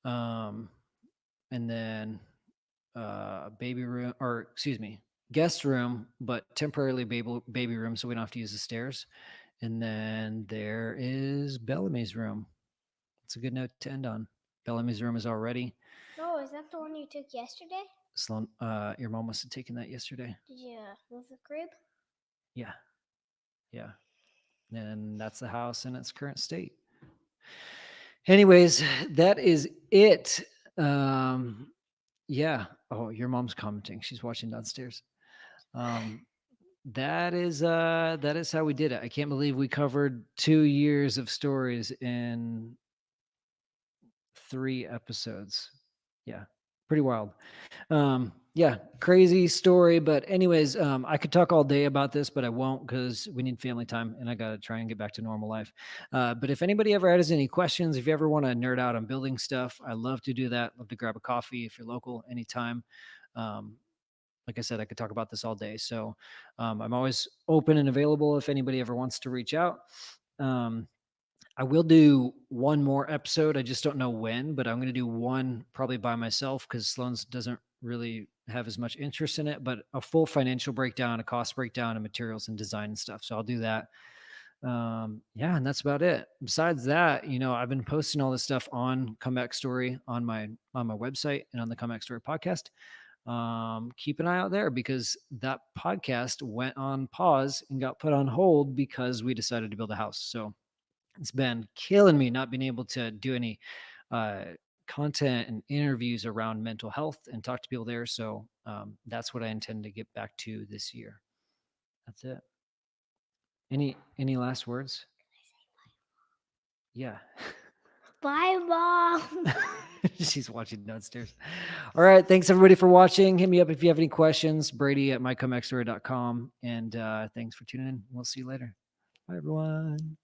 And then baby room, or excuse me, guest room, but temporarily baby room, so we don't have to use the stairs. And then there is Bellamy's room. It's a good note to end on. Bellamy's room is all ready. Oh, is that the one you took yesterday? Sloan, your mom must have taken that yesterday. Did you move the crib? Yeah. Yeah. And that's the house in its current state. Anyways, that is it. Yeah. Oh, your mom's commenting. She's watching downstairs. That is how we did it. I can't believe we covered 2 years of stories in 3 episodes. Yeah. Pretty wild. Yeah, crazy story. But anyways, I could talk all day about this, but I won't because we need family time and I got to try and get back to normal life. But if anybody ever has any questions, if you ever want to nerd out on building stuff, I love to do that. Love to grab a coffee if you're local anytime. Like I said, I could talk about this all day. So I'm always open and available if anybody ever wants to reach out. I will do one more episode. I just don't know when, but I'm going to do one probably by myself because Sloan's doesn't really have as much interest in it, but a full financial breakdown, a cost breakdown, and materials and design and stuff. So I'll do that. Yeah, and that's about it. Besides that, I've been posting all this stuff on Comeback Story on my website and on the Comeback Story podcast. Keep an eye out there because that podcast went on pause and got put on hold because we decided to build a house. So it's been killing me not being able to do any content and interviews around mental health and talk to people there. So that's what I intend to get back to this year. That's it. Any last words? Yeah. Bye, Mom. She's watching downstairs. All right. Thanks everybody for watching. Hit me up if you have any questions. Brady@mycomebackstory.com. And thanks for tuning in. We'll see you later. Bye, everyone.